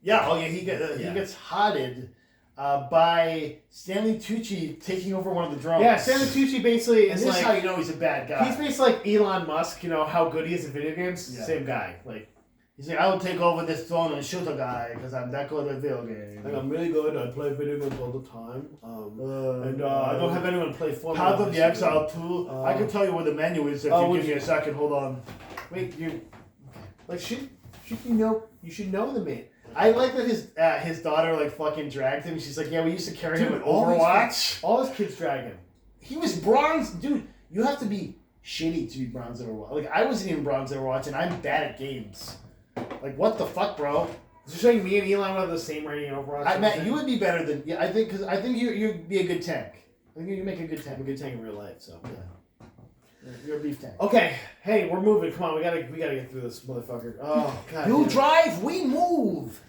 Yeah. Oh yeah. He gets hotted by Stanley Tucci taking over one of the drones. Yeah, Stanley Tucci basically And is this like is how you know he's a bad guy. he's basically like Elon Musk. You know how good he is in video games. Yeah. Same guy. Like He's like, I will take over this throne and shoot a guy because I'm that good at video games. I'm really good. I play video games all the time. I don't have anyone play for me. Path of the Exile 2. I can tell you where the menu is if you give me a second. Hold on. Wait, you like should you know? You should know the man. I like that his daughter like fucking dragged him. She's like, yeah, we used to carry him in all these Overwatch. All his kids drag him. He was bronze, dude. You have to be shitty to be bronze in Overwatch. Like I wasn't even bronze in Overwatch, and I'm bad at games. Like what the fuck, bro? You're saying me and Elon would have the same rating in Overwatch? I mean, you would be better than I think because I think you'd be a good tank. I think you make a good tank. I'm a good tank in real life, so Yeah. You're a beef tank. okay. Hey, we're moving. Come on, we gotta get through this motherfucker. Oh god. You damn it. drive, we move.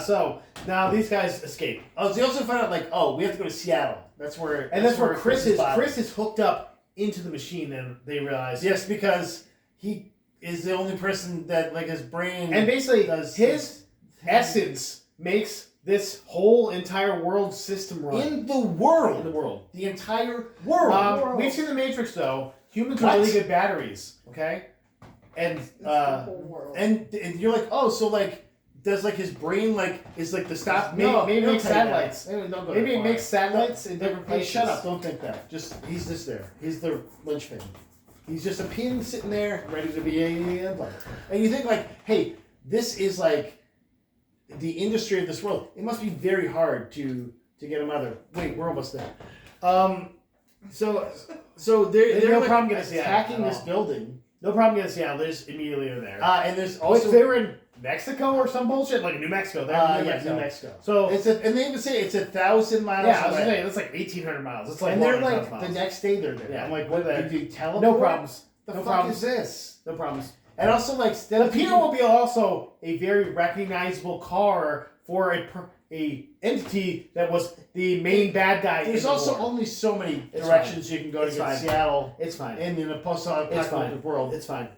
So now these guys escape, Oh, so you also find out like, oh, we have to go to Seattle. That's where that's where Chris is. body. Chris is hooked up into the machine, and they realize Yes, because he is the only person that like his brain and basically does his essence makes this whole entire world system run in the world. in the world. The entire world. We've seen the Matrix though. Humans What? are really good batteries, okay? And the whole world. and you're like, oh, so like does like his brain like is like the stop? maybe No, maybe don't makes tell you that. satellites. Anyway, don't go Maybe that it far. makes satellites in different Hey, places. shut up! Don't think that. He's just there. He's the linchpin. He's just a pin sitting there, ready to be a button. And you think like, hey, this is like the industry of this world. It must be very hard to get a mother. Wait, we're almost there. So they're no like problem getting Seattle attacking at this all. building. No problem getting Seattle. They're just immediately there. And there's Which also they were in Mexico or some bullshit, like New Mexico. They're in New Mexico. So And they even say it's 1,000 miles yeah, I was away. gonna say that's like 1,800 miles. It's like And they're more than like 1,000 the miles. next day they're there. Yeah. I'm like, what? They're Did you tell them? No problems. The No fuck problems. is this? No problems. And also like The P-Mobile also a very recognizable car for a entity that was the main bad guy. There's in the also war. only so many It's directions you can go to It's get fine. Seattle It's fine. in a It's post-apocalyptic fine. world. It's fine.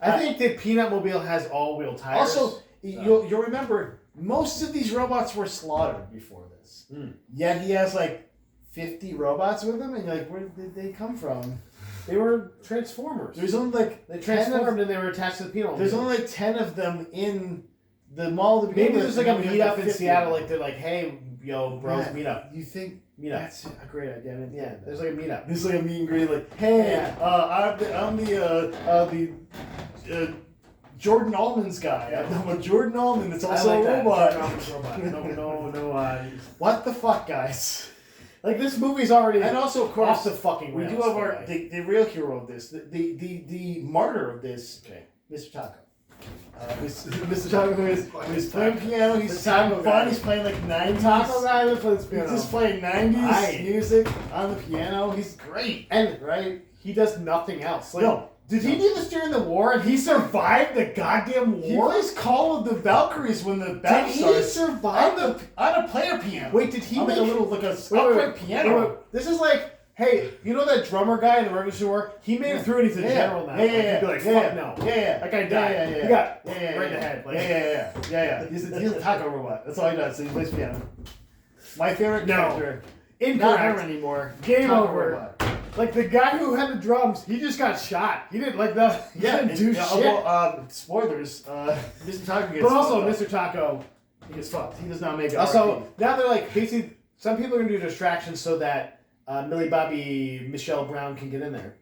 I think the Peanut Mobile has all-wheel tires. Also, you'll remember most of these robots were slaughtered before this. Yet he has like 50 robots with him, and you're like, where did they come from? they were Transformers. There's only like They 10 of, transformed and they were attached to the Peanut Mobile. there's only like 10 of them in the mall. To begin Maybe with, there's like a and then we have meetup in 50. Seattle. Like they're like, hey, yo, bros, Yeah. meet up. You think Meet up. that's a great idea? I didn't Yeah, think of there's that. like a meetup. There's like a meet and greet, like, hey, Yeah. I'm the Jordan Allman's guy. I'm a Jordan Allman that's also I like a that. robot. Robot. No. What the fuck, guys? Like this movie's already And also, of off course, the fucking we rails. do have our guy. the real hero of this, the martyr of this, Okay. Mr. Taco. Mr. Taco who is playing piano. He's The Taco having guy. fun. He's playing like 90s. Taco guy that plays He's piano. just playing 90s Aye. music on the piano. He's great, And right? he does nothing else. Like, No. did he do this during the war and he survived the goddamn He war? plays Call of the Valkyries when the Did battle he starts survive on a player piano. Wait, did he on like make a little like a Wait, upright piano? wait. This is like, hey, you know that drummer guy in the Revolutionary War? He made it through and he's a general now. Yeah, Like, yeah, he'd be like, yeah, fuck no. Yeah, That guy died. Yeah. He got Yeah, right in the head. Like, Yeah. He's a taco robot. That's all he does. So he plays piano. My favorite No. character. Not him Incorrect. anymore. Game Taco over. Robot. Like the guy who had the drums, he just got shot. He didn't like that. He didn't do shit. Well, spoilers. Mr. Taco gets But also, fucked up. Mr. Taco. He gets fucked. He does not make it. Also, now they're like basically some people are gonna do distractions so that Millie Bobby Michelle Brown can get in there,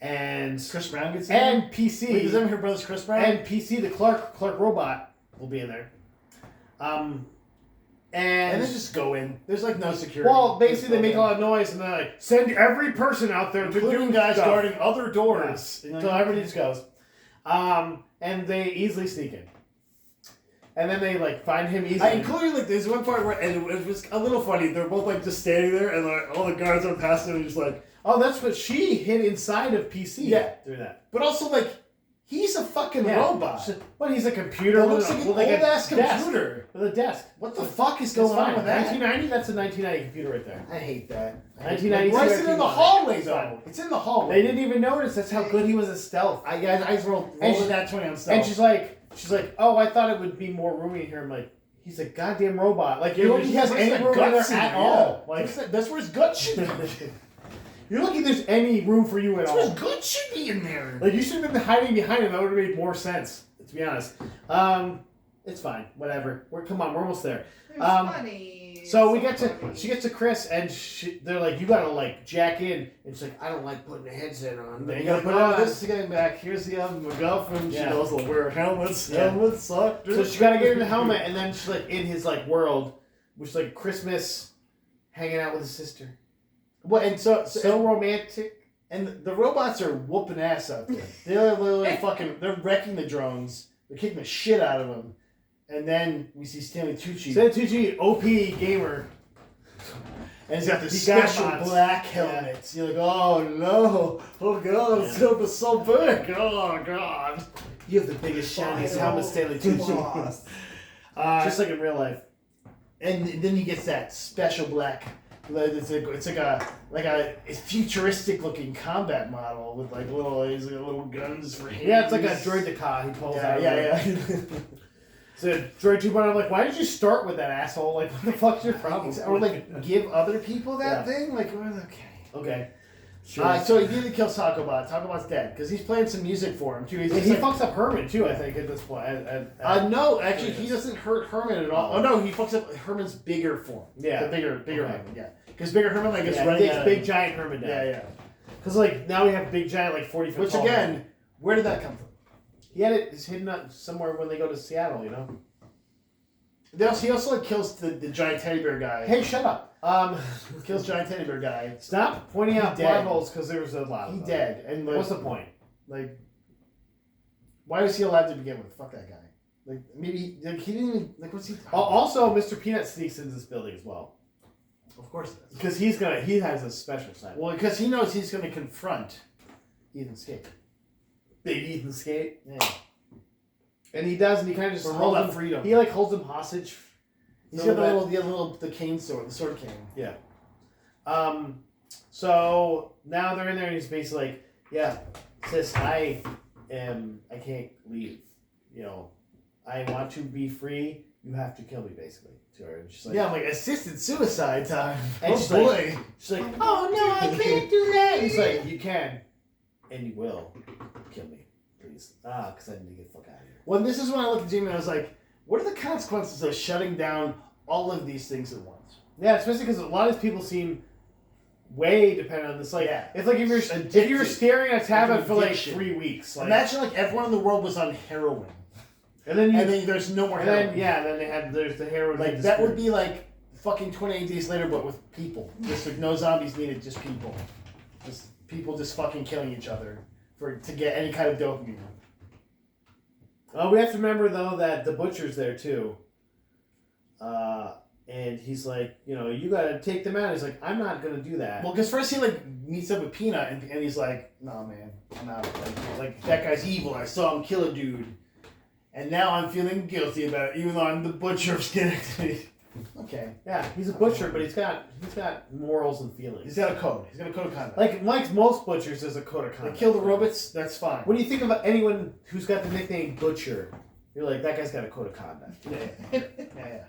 and Chris Brown gets in. and PC Wait, does that mean her brother's Chris Brown? and PC the Clark robot will be in there. And And they just go in. There's like no security. well, basically Just they go make in. a lot of noise and they're like send every person out there to Including do guys stuff. guarding other doors. Yeah. So everybody just goes, and they easily sneak in, and then they like find him easily. Including like there's one part where and it was a little funny. They're both like just standing there and like all the guards are passing and just like. Oh, that's what she hid inside of PC. Yeah. through that. But also like He's a fucking Yeah. robot. What? He's a computer. That with looks a- like an with like a old-ass desk. computer. With a desk. What the fuck is It's going on fine. with that? 1990? That's a 1990 computer right there. I hate that. 1992, Why is it in the hallway, though? It's in the hallway. They didn't even notice. That's how good he was at stealth. I just rolled that 20 on stealth. And she's like, oh, I thought it would be more roomy in here. I'm like, he's a goddamn robot. Like, you don't think he has any room in there guts at all. Like, that's where his gut should be. You're lucky there's any room for you at That's all. where his gut should be in there. Like, you should have been hiding behind him. That would have made more sense, to be honest. It's fine. Whatever. We're almost there. It's funny. So funny. she gets to Chris, and they're like, you gotta like jack in, and she's like, I don't like putting a headset on. Then You you gotta gotta put it on. this is getting back. Here's the my girlfriend. She Yeah. knows to wear helmets. Yeah. Helmets suck. So she gotta get in the helmet, and then she's like in his like world, which is like Christmas, hanging out with his sister. What? And So romantic. and the robots are whooping ass out there. They're literally they're wrecking the drones. They're kicking the shit out of them. And then we see Stanley Tucci. Tucci, OP gamer. And he's got the He got special bots. black helmets. You're like, oh no. Oh god, it's gonna be so big. Oh god. You have the biggest, shiniest Oh, helmet, Stanley Tucci. Boss. Just like in real life. And then he gets that special black. It's like a futuristic looking combat model with like little guns for hands. Yeah, it's like a droid Dakar he pulls out. Yeah. So droid 2.0, I'm like, why did you start with that, asshole? Like, what the fuck's your problem? Or like give other people that Yeah. thing. Like, well, okay. Okay. Sure. So he nearly kills Takobot. Takobot's dead because he's playing some music for him too. He's Yeah, just he fucks up Herman too, I think, at this point. no, actually, he doesn't hurt Herman at all. Oh no, he fucks up Herman's bigger form. Yeah. The bigger Okay. Herman. Yeah, because bigger Herman like is Yeah, running. takes at big him. giant Herman down. Yeah. Because like now we have big giant like 40 foot Which tall again, Herman. where did that come from? He had it hidden up somewhere when they go to Seattle, you know. He also like kills the giant teddy bear guy. Hey, shut up. Kills giant teddy bear guy. Stop pointing out He dead. plot holes because there was a lot of He them. dead. And like, What's the point? like, why was he alive to begin with? Fuck that guy. Like maybe he didn't even like what's he? Also, Mr. Peanut sneaks into this building as well Of course it is. because he has a special side. Well, because he knows he's going to confront Ethan Skate. Big Ethan Skate, Yeah. and he does, and he kind of just For holds robot him. freedom. He like holds him hostage. He's So got that- the cane sword, the sword cane. So now they're in there, and he's basically like, "Yeah, sis, I can't leave. You know, I want to be free. You have to kill me, basically." To her, and she's like, Yeah, I'm like assisted suicide time. And Oh she's boy. like, she's like, "Oh no, I can't do that." He's like, "You can, and you will kill me, please." Because I need to get the fuck out of here. Well, this is when I looked at Jamie and I was like, what are the consequences of shutting down all of these things at once? Yeah, especially because a lot of people seem way dependent on this. Like, Yeah. if like if you're Addicted. staring at a tablet Like for like addiction. 3 weeks, like, Imagine like everyone in the world was on heroin. and then There's no more and heroin. then they had there's the heroin. Like that would be like fucking 28 Days Later, but with people. Just like no zombies needed, just people. Just people just fucking killing each other to get any kind of dopamine. Oh, we have to remember though that the butcher's there too. And he's like, you know, you gotta take them out. He's like, I'm not gonna do that. Well, because first he like meets up with Peanut and he's like, no man, I'm out. Like that guy's evil. I saw him kill a dude, and now I'm feeling guilty about it, even though I'm the butcher of Schenectady. Okay, Yeah, he's a butcher, but he's got morals and feelings. he's got a code. He's got a code of conduct. like most butchers, there's a code of They conduct. kill the robots. That's fine. What do you think about anyone who's got the nickname Butcher? You're like, that guy's got a code of conduct. Yeah.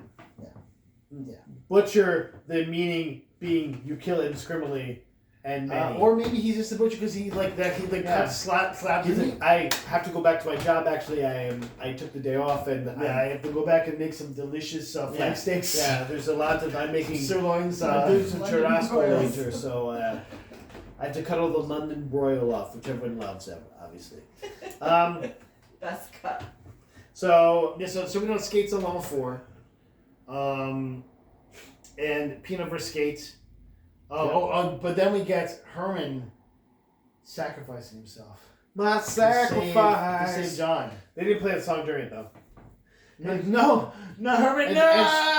Butcher, the meaning being you kill indiscriminately and many. Or maybe he's just a butcher because he like that. He like Yeah. cuts slabs He's of like, I have to go back to my job. Actually, I took the day off, and I have to go back and make some delicious flank steaks. Yeah, there's a lot of I'm making. Sirloins. I'm doing some London churrasco broils. later, so I have to cut all the London broil off, which everyone loves, obviously. Best cut. So Yeah, so we know Skate's on level 4. And Peanut versus Skate. But then we get Herman sacrificing himself. my To sacrifice. save John. They didn't play the song during it though. Like, no, Herman, And, no.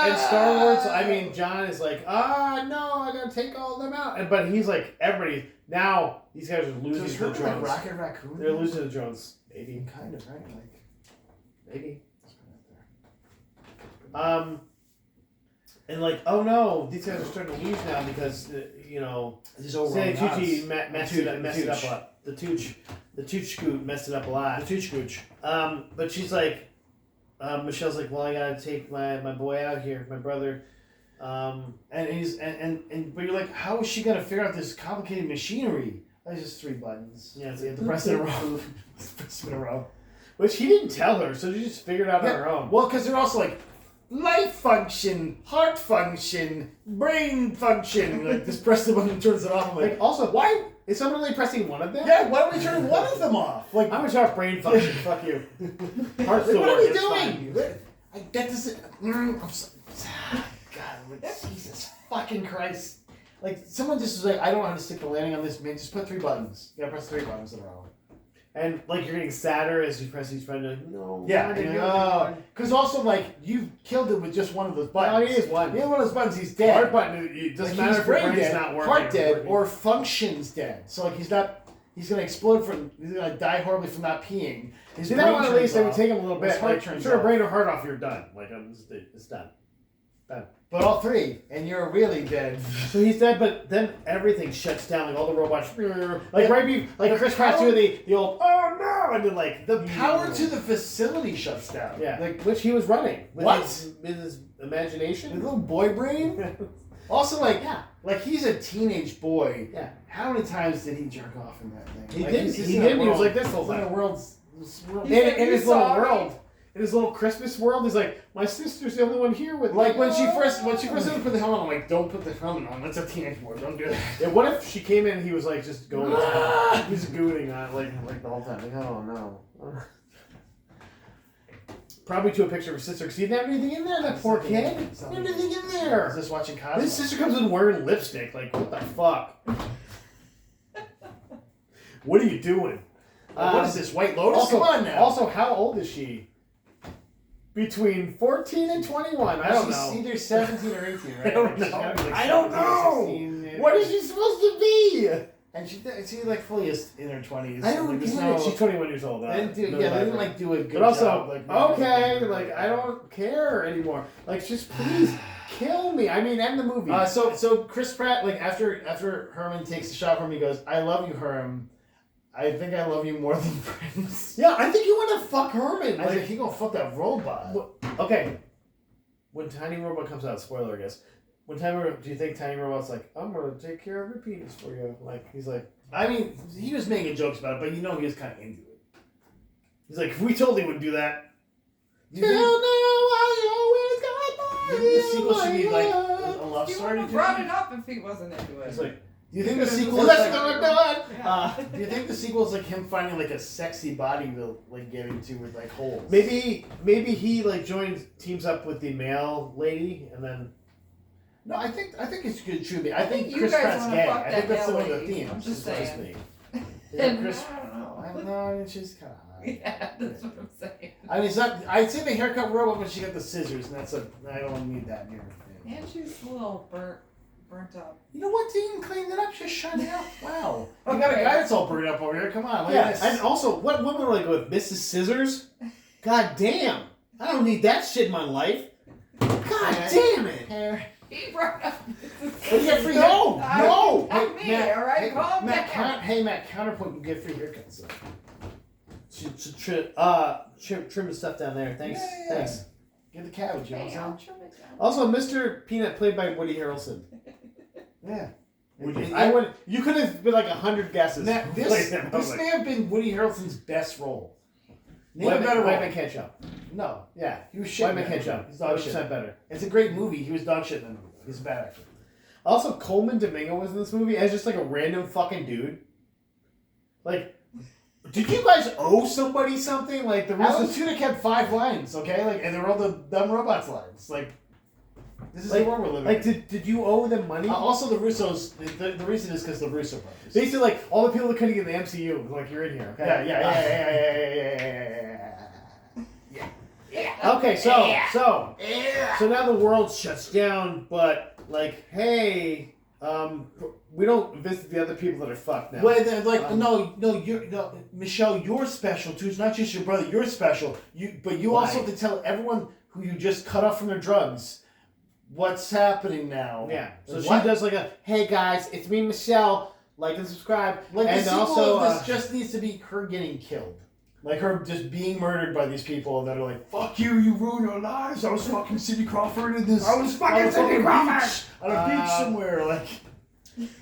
and Star Wars, I mean, John is like, no, I gotta take all of them out. But he's like, everybody, now these guys are losing to the drones. Like Rocket Raccoon? They're losing to the drones. Maybe. Kind of, right? Like, Maybe. And like, oh no, these guys are starting to lose now because, these old Sandy wrong Tucci gods. messed it up a lot. The Tooch Scoot messed it up a lot. The Tooch Gooch. But she's like, Michelle's like, well, I gotta take my boy out here, my brother. And he's but you're like, how is she gonna figure out this complicated machinery? That's just 3 buttons. Yeah, it's You have to press it in a row. Press it in a row. Which he didn't tell her, so she just figured it out on her own. Well, because they're also like life function, heart function, brain function. Like, just press the button and turns it off. I'm Like, also, why is someone only pressing one of them? Yeah, why don't we turn one of them off? Like, I'm gonna start brain function. Fuck you. Heart's what still are we working, it's doing? fine. I get this. I'm so, God, Jesus fucking Christ! Like, someone just was like, I don't know how to stick the landing on this. Man, just put 3 buttons. You gotta press 3 buttons in a row. And like you're getting sadder as you press each button. Like, no. Yeah, why did you- because also like you killed it with just one of those buttons. All he is one. Yeah, one of those buttons. He's dead. Heart button. It doesn't matter if your brain's dead, not working. heart dead, working. or functions dead. So like he's not. He's gonna explode from. He's gonna die horribly from not peeing. His See, that one at least they would take him a little His bit. heart Like, turns sure, off. brain or heart off, you're done. Like, it's done. But all 3, and you're really dead. So he's dead, but then everything shuts down. Like all the robots, like right before, like The Chris Pratt power- doing the old oh no, and then like The power to the facility shuts down. yeah, Like which he was running with What? his imagination. his little boy brain. Also, like he's a teenage boy. Yeah. How many times did he jerk off in that thing? He Like, did. he's just He in did. a He was world- like this the whole he's in time. a world's. world. In his little sorry. world, in his little Christmas world, he's like, my sister's the only one here with Like me. when she first put the helmet on, I'm like, don't put the helmet on. That's a teenage boy. Don't do that. Yeah, what if she came in and he was like just going, he's gooning on it, like the whole time, like oh no. Probably to a picture of her sister because he didn't have anything in there. That poor kid. He didn't have anything in I was there. just watching Cosmo. His sister comes in wearing lipstick. Like what the fuck? What are you doing? What is this, White Lotus? Also, Come on now. Also, how old is she? Between 14 and 21. I don't She's know. either 17 or 18, right? I don't Like, she's know. gotta be, like, I don't 17 or know. 16, What is she supposed to be? And she's like fully in her 20s. I don't like, there's get no, it. She's 21 years old. They didn't do, yeah, they didn't like do a good But also, job. Like, okay, like I don't care anymore. Like, just please kill me. I mean, end the movie. So Chris Pratt, like after Herman takes the shot from him, he goes, "I love you, Herm. I think I love you more than friends." yeah, I think you want to fuck Herman. I was Like, like, he gonna fuck that robot. okay, when Tiny Robot comes out, spoiler, I guess. When do you think Tiny Robot's like, I'm gonna take care of your penis for you? Like, he's like, I mean, he was making jokes about it, but you know he was kind of into it. he's like, we totally wouldn't do that. Do you think, do you think the sequel should be like a love He story? wouldn't have brought it up if he wasn't into it. It's like, Do you think the Because sequel it's is like- like? Yeah. Do you think the sequel is like him finding like a sexy body to like get into with like holes? maybe he like teams up with the male lady, and then No, I think it's good. Should be. I think you Chris guys Pratt's wanna gay. fuck I think that that's one of the lady. themes. I'm just saying. Is that And Chris? I don't know. I don't know. I mean, she's kind of hot. Yeah, that's what I'm saying. I mean, it's not. I'd say the haircut robot, but she got the scissors, and that's a. I don't need that near. And she's a little burnt up. You know what? They even cleaned it up. Just shut it out. Wow. You got a guy that's all burned up over here. Come on. Look at yeah. this. And also, what women are like with Mrs. Scissors? God damn! I don't need that shit in my life. God damn it! Hair. He brought up. But you get free No, hair. no. Not me, all right? Hey, Calm Matt, down. hey, Matt, counterpoint. You get free haircuts. Trim the stuff down there. Thanks. Yeah. Thanks. Get the cabbage. You know Hey, what I'll I'm saying? trim it down. Also, Mr. Peanut played by Woody Harrelson. Yeah. I would. You could have been like 100 guesses. Now, who played him. I was this like, may have been Woody Harrelson's best role. Name a White better Man role. Can't Jump. No. Yeah. He was shit. White in Man that Can't movie. Jump. He's dog 100% shit. better. It's a great movie. He was dog shit in the movie. He's a bad actor. Also, Coleman Domingo was in this movie as just like a random fucking dude. Like, did you guys owe somebody something? Like the Alan reason. Tudyk had 5 lines, okay? Like, and they were all the dumb robots lines. Like, this is Like- the world we're living Like, in. did you owe them money? Also, the Russos, the reason is because the Russo brothers. Basically, like all the people that couldn't get in the MCU, like you're in here. Okay. Yeah. Okay, Okay, so now the world shuts down, but like, hey, we don't visit the other people that are fucked now. Wait, no, Michelle, you're special too. It's not just your brother. You're special. But you also have to tell everyone who you just cut off from their drugs what's happening now. Yeah. So What? she does like a, hey guys, it's me, Michelle. Like and subscribe. Like and the sequel also, of this just needs to be her getting killed. Like her just being murdered by these people that are like, fuck you, you ruined our lives. I was fucking Cindy Crawford in this. I was fucking Cindy Crawford! On a beach somewhere, like.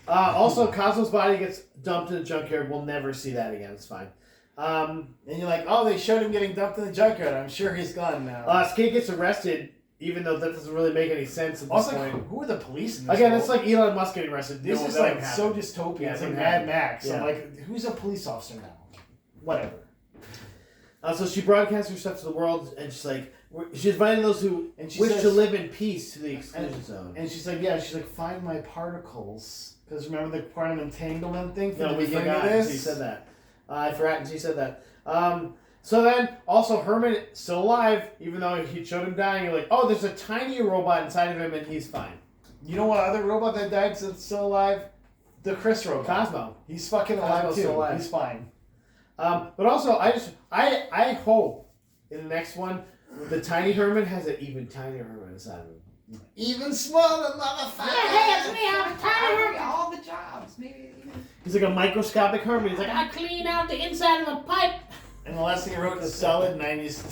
also, Cosmo's body gets dumped in the junkyard. We'll never see that again. It's fine. And you're like, oh, they showed him getting dumped in the junkyard. I'm sure he's gone now. Skate gets arrested, even though that doesn't really make any sense at this Also, point. who are the police in this Again, world? it's like Elon Musk getting arrested. This No, is that like won't so happen. dystopian. Yeah, It's it like won't Mad happen. Max. Yeah. I'm like, who's a police officer now? Whatever. So she broadcasts her stuff to the world, and she's like, she's inviting those who wish says- to live in peace to the exclusion zone. And she's like, find my particles. Because remember the quantum entanglement thing from No, the we beginning forgot. of this? She said that. I forgot, and she said that. So then, also Herman still alive, even though he showed him dying. You're like, oh, there's a tiny robot inside of him, and he's fine. You know what other robot that died that's still alive? The Chris robot. Cosmo. He's fucking alive Cosmo's too. still alive. He's fine. But also, I hope in the next one, the tiny Herman has an even tinier Herman inside of him. Even smaller, motherfucker. Hey, it's me, I'm tired. All the jobs, maybe. He's like a microscopic Herman. He's like, I clean out the inside of a pipe. And the last thing he wrote is solid 90s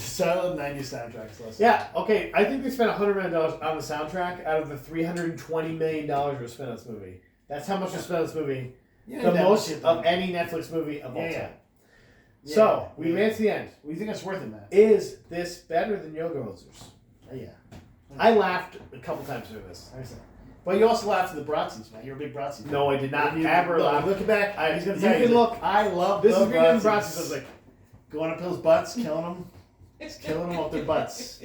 soundtracks. Yeah, okay. I think they spent $100 million on the soundtrack out of the $320 million was spent on this movie. That's how much was spent on this movie. Yeah, The that most shit, of any Netflix movie of all Yeah, time. yeah. So, we Yeah. made it to the end. We think it's worth it, man. Is this better than Yoga Hosers? Yeah. I laughed a couple times through this. I understand. But you also laughed at the Bratzies, man. You're a big Bratzie fan. No, I did not You- ever look, laugh. Looking back, he's gonna You tell can you. look. I love This the is bigger than Bratzies. Bratzies. I was like, Going up people's butts, killing them. Killing them off their butts.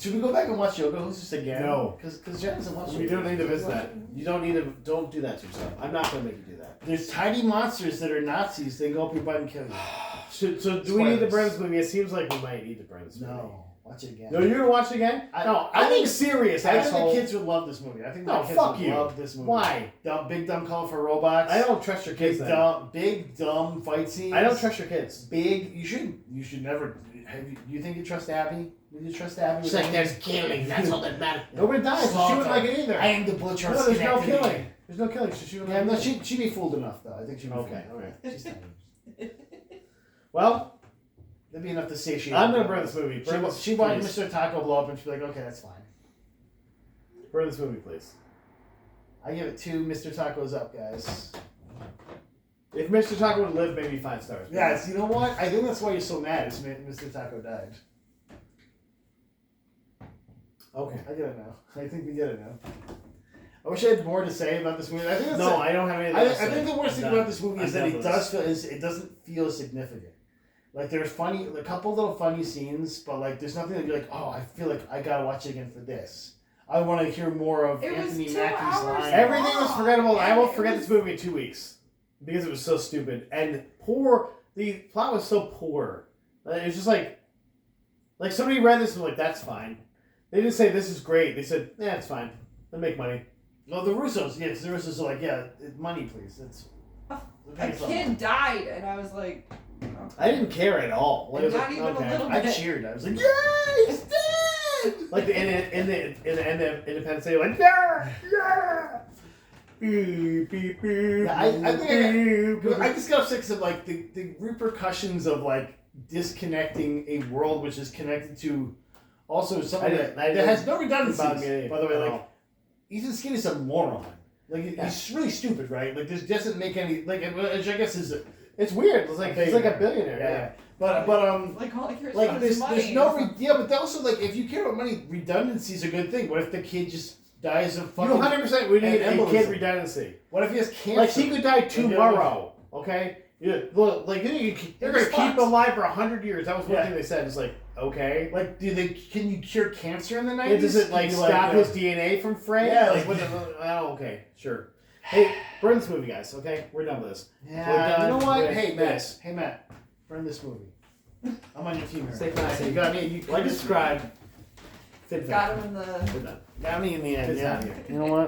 Should we go back and watch Yoga Hosers again? No. Because Jen doesn't watch we Yoga don't need to Hosers. visit that. You don't need to. Don't do that to yourself. I'm not going to make you do that. There's tiny monsters that are Nazis. They go up your butt and kill you. So do we need to Spoilers. burn this movie? It seems like we might need to burn this movie. No. Watch it again. No, you're gonna watch it again? No, I I'm being think- serious, I think asshole. the kids would love this movie. I think No, my kids fuck would you. love this movie. Why? Big dumb colorful robots. I don't trust your kids. Then. Big dumb fight scenes. I don't trust your kids. Big. You should never. You think you trust Abby? Would you trust Abby? She's with like, anything? there's killing. That's all that matters. Yeah. Nobody dies. So she wouldn't Slaughter. like it either. I am the butcher. No, there's no Schenectady. killing. There's no killing. So she wouldn't Yeah, like no, it. she'd be fooled enough though. I think she'd be Okay, fooled. okay. She's tiny. Well, That'd be enough to satiate. I'm her. gonna burn this movie. Burn this, She watched please. Mr. Taco blow up and she'd be like, okay, that's fine. Burn this movie, please. I give it 2 Mr. Tacos up, guys. If Mr. Taco would live, maybe 5 stars. Yes, you know what? I think that's why you're so mad. Is Mr. Taco died. Okay. I get it now. I think we get it now. I wish I had more to say about this movie. I think that's No, I don't have anything I else to say. think the worst I'm thing done. about this movie I'm is that done it with does this. feel it doesn't feel significant. Like there's a couple little funny scenes, but like there's nothing that you're like, oh, I feel like I gotta watch it again for this. I want to hear more of It was Anthony 2 Mackie's hours line. Everything was forgettable. I And will it forget was- this movie in 2 weeks because it was so stupid and poor. The plot was so poor. It was just like somebody read this and was like, that's fine. They didn't say this is great. They said, yeah, it's fine. They make money. No, the Russos, yes, the Russos are like, yeah, money, please. It's A kid died, and I was like, I didn't care at all. Like, it was Not like, even a okay. little I bit. cheered. I was like, yeah, he's dead. Like in the Independence Day, like yeah, yeah. Beep, beep, beep, Yeah, I think beep, I just got sick of like the repercussions of like disconnecting a world which is connected to also something that has no redundancies. By the way, like Ethan Skinner is a moron. Like he's really stupid, right? Like this doesn't make any which I guess is it's weird. It's like he's like a billionaire. yeah. But like all I care is like about there's his money. no but also like if you care about money, redundancies are a good thing. What if the kid just dies of fucking? 100%. We need an a kid embolism. redundancy. What if he has cancer? Like he could die tomorrow. Okay. Yeah. Look, like they're gonna keep him alive for 100 years. That was one thing they said. It's like okay. Like, can you cure cancer in the 90s? It does it like Can you, stop his DNA from fraying? Yeah, Like, like- oh, okay, sure. Hey, burn this movie, guys. Okay, we're done with this. Yeah, We're done you know what? with Hey, this. Matt, burn this movie. I'm on your team here. Stay classy. You got me. You Like and subscribe. Fing Fan. Got him in the. We're done. Got me in the end. Good Yeah. time. You know what?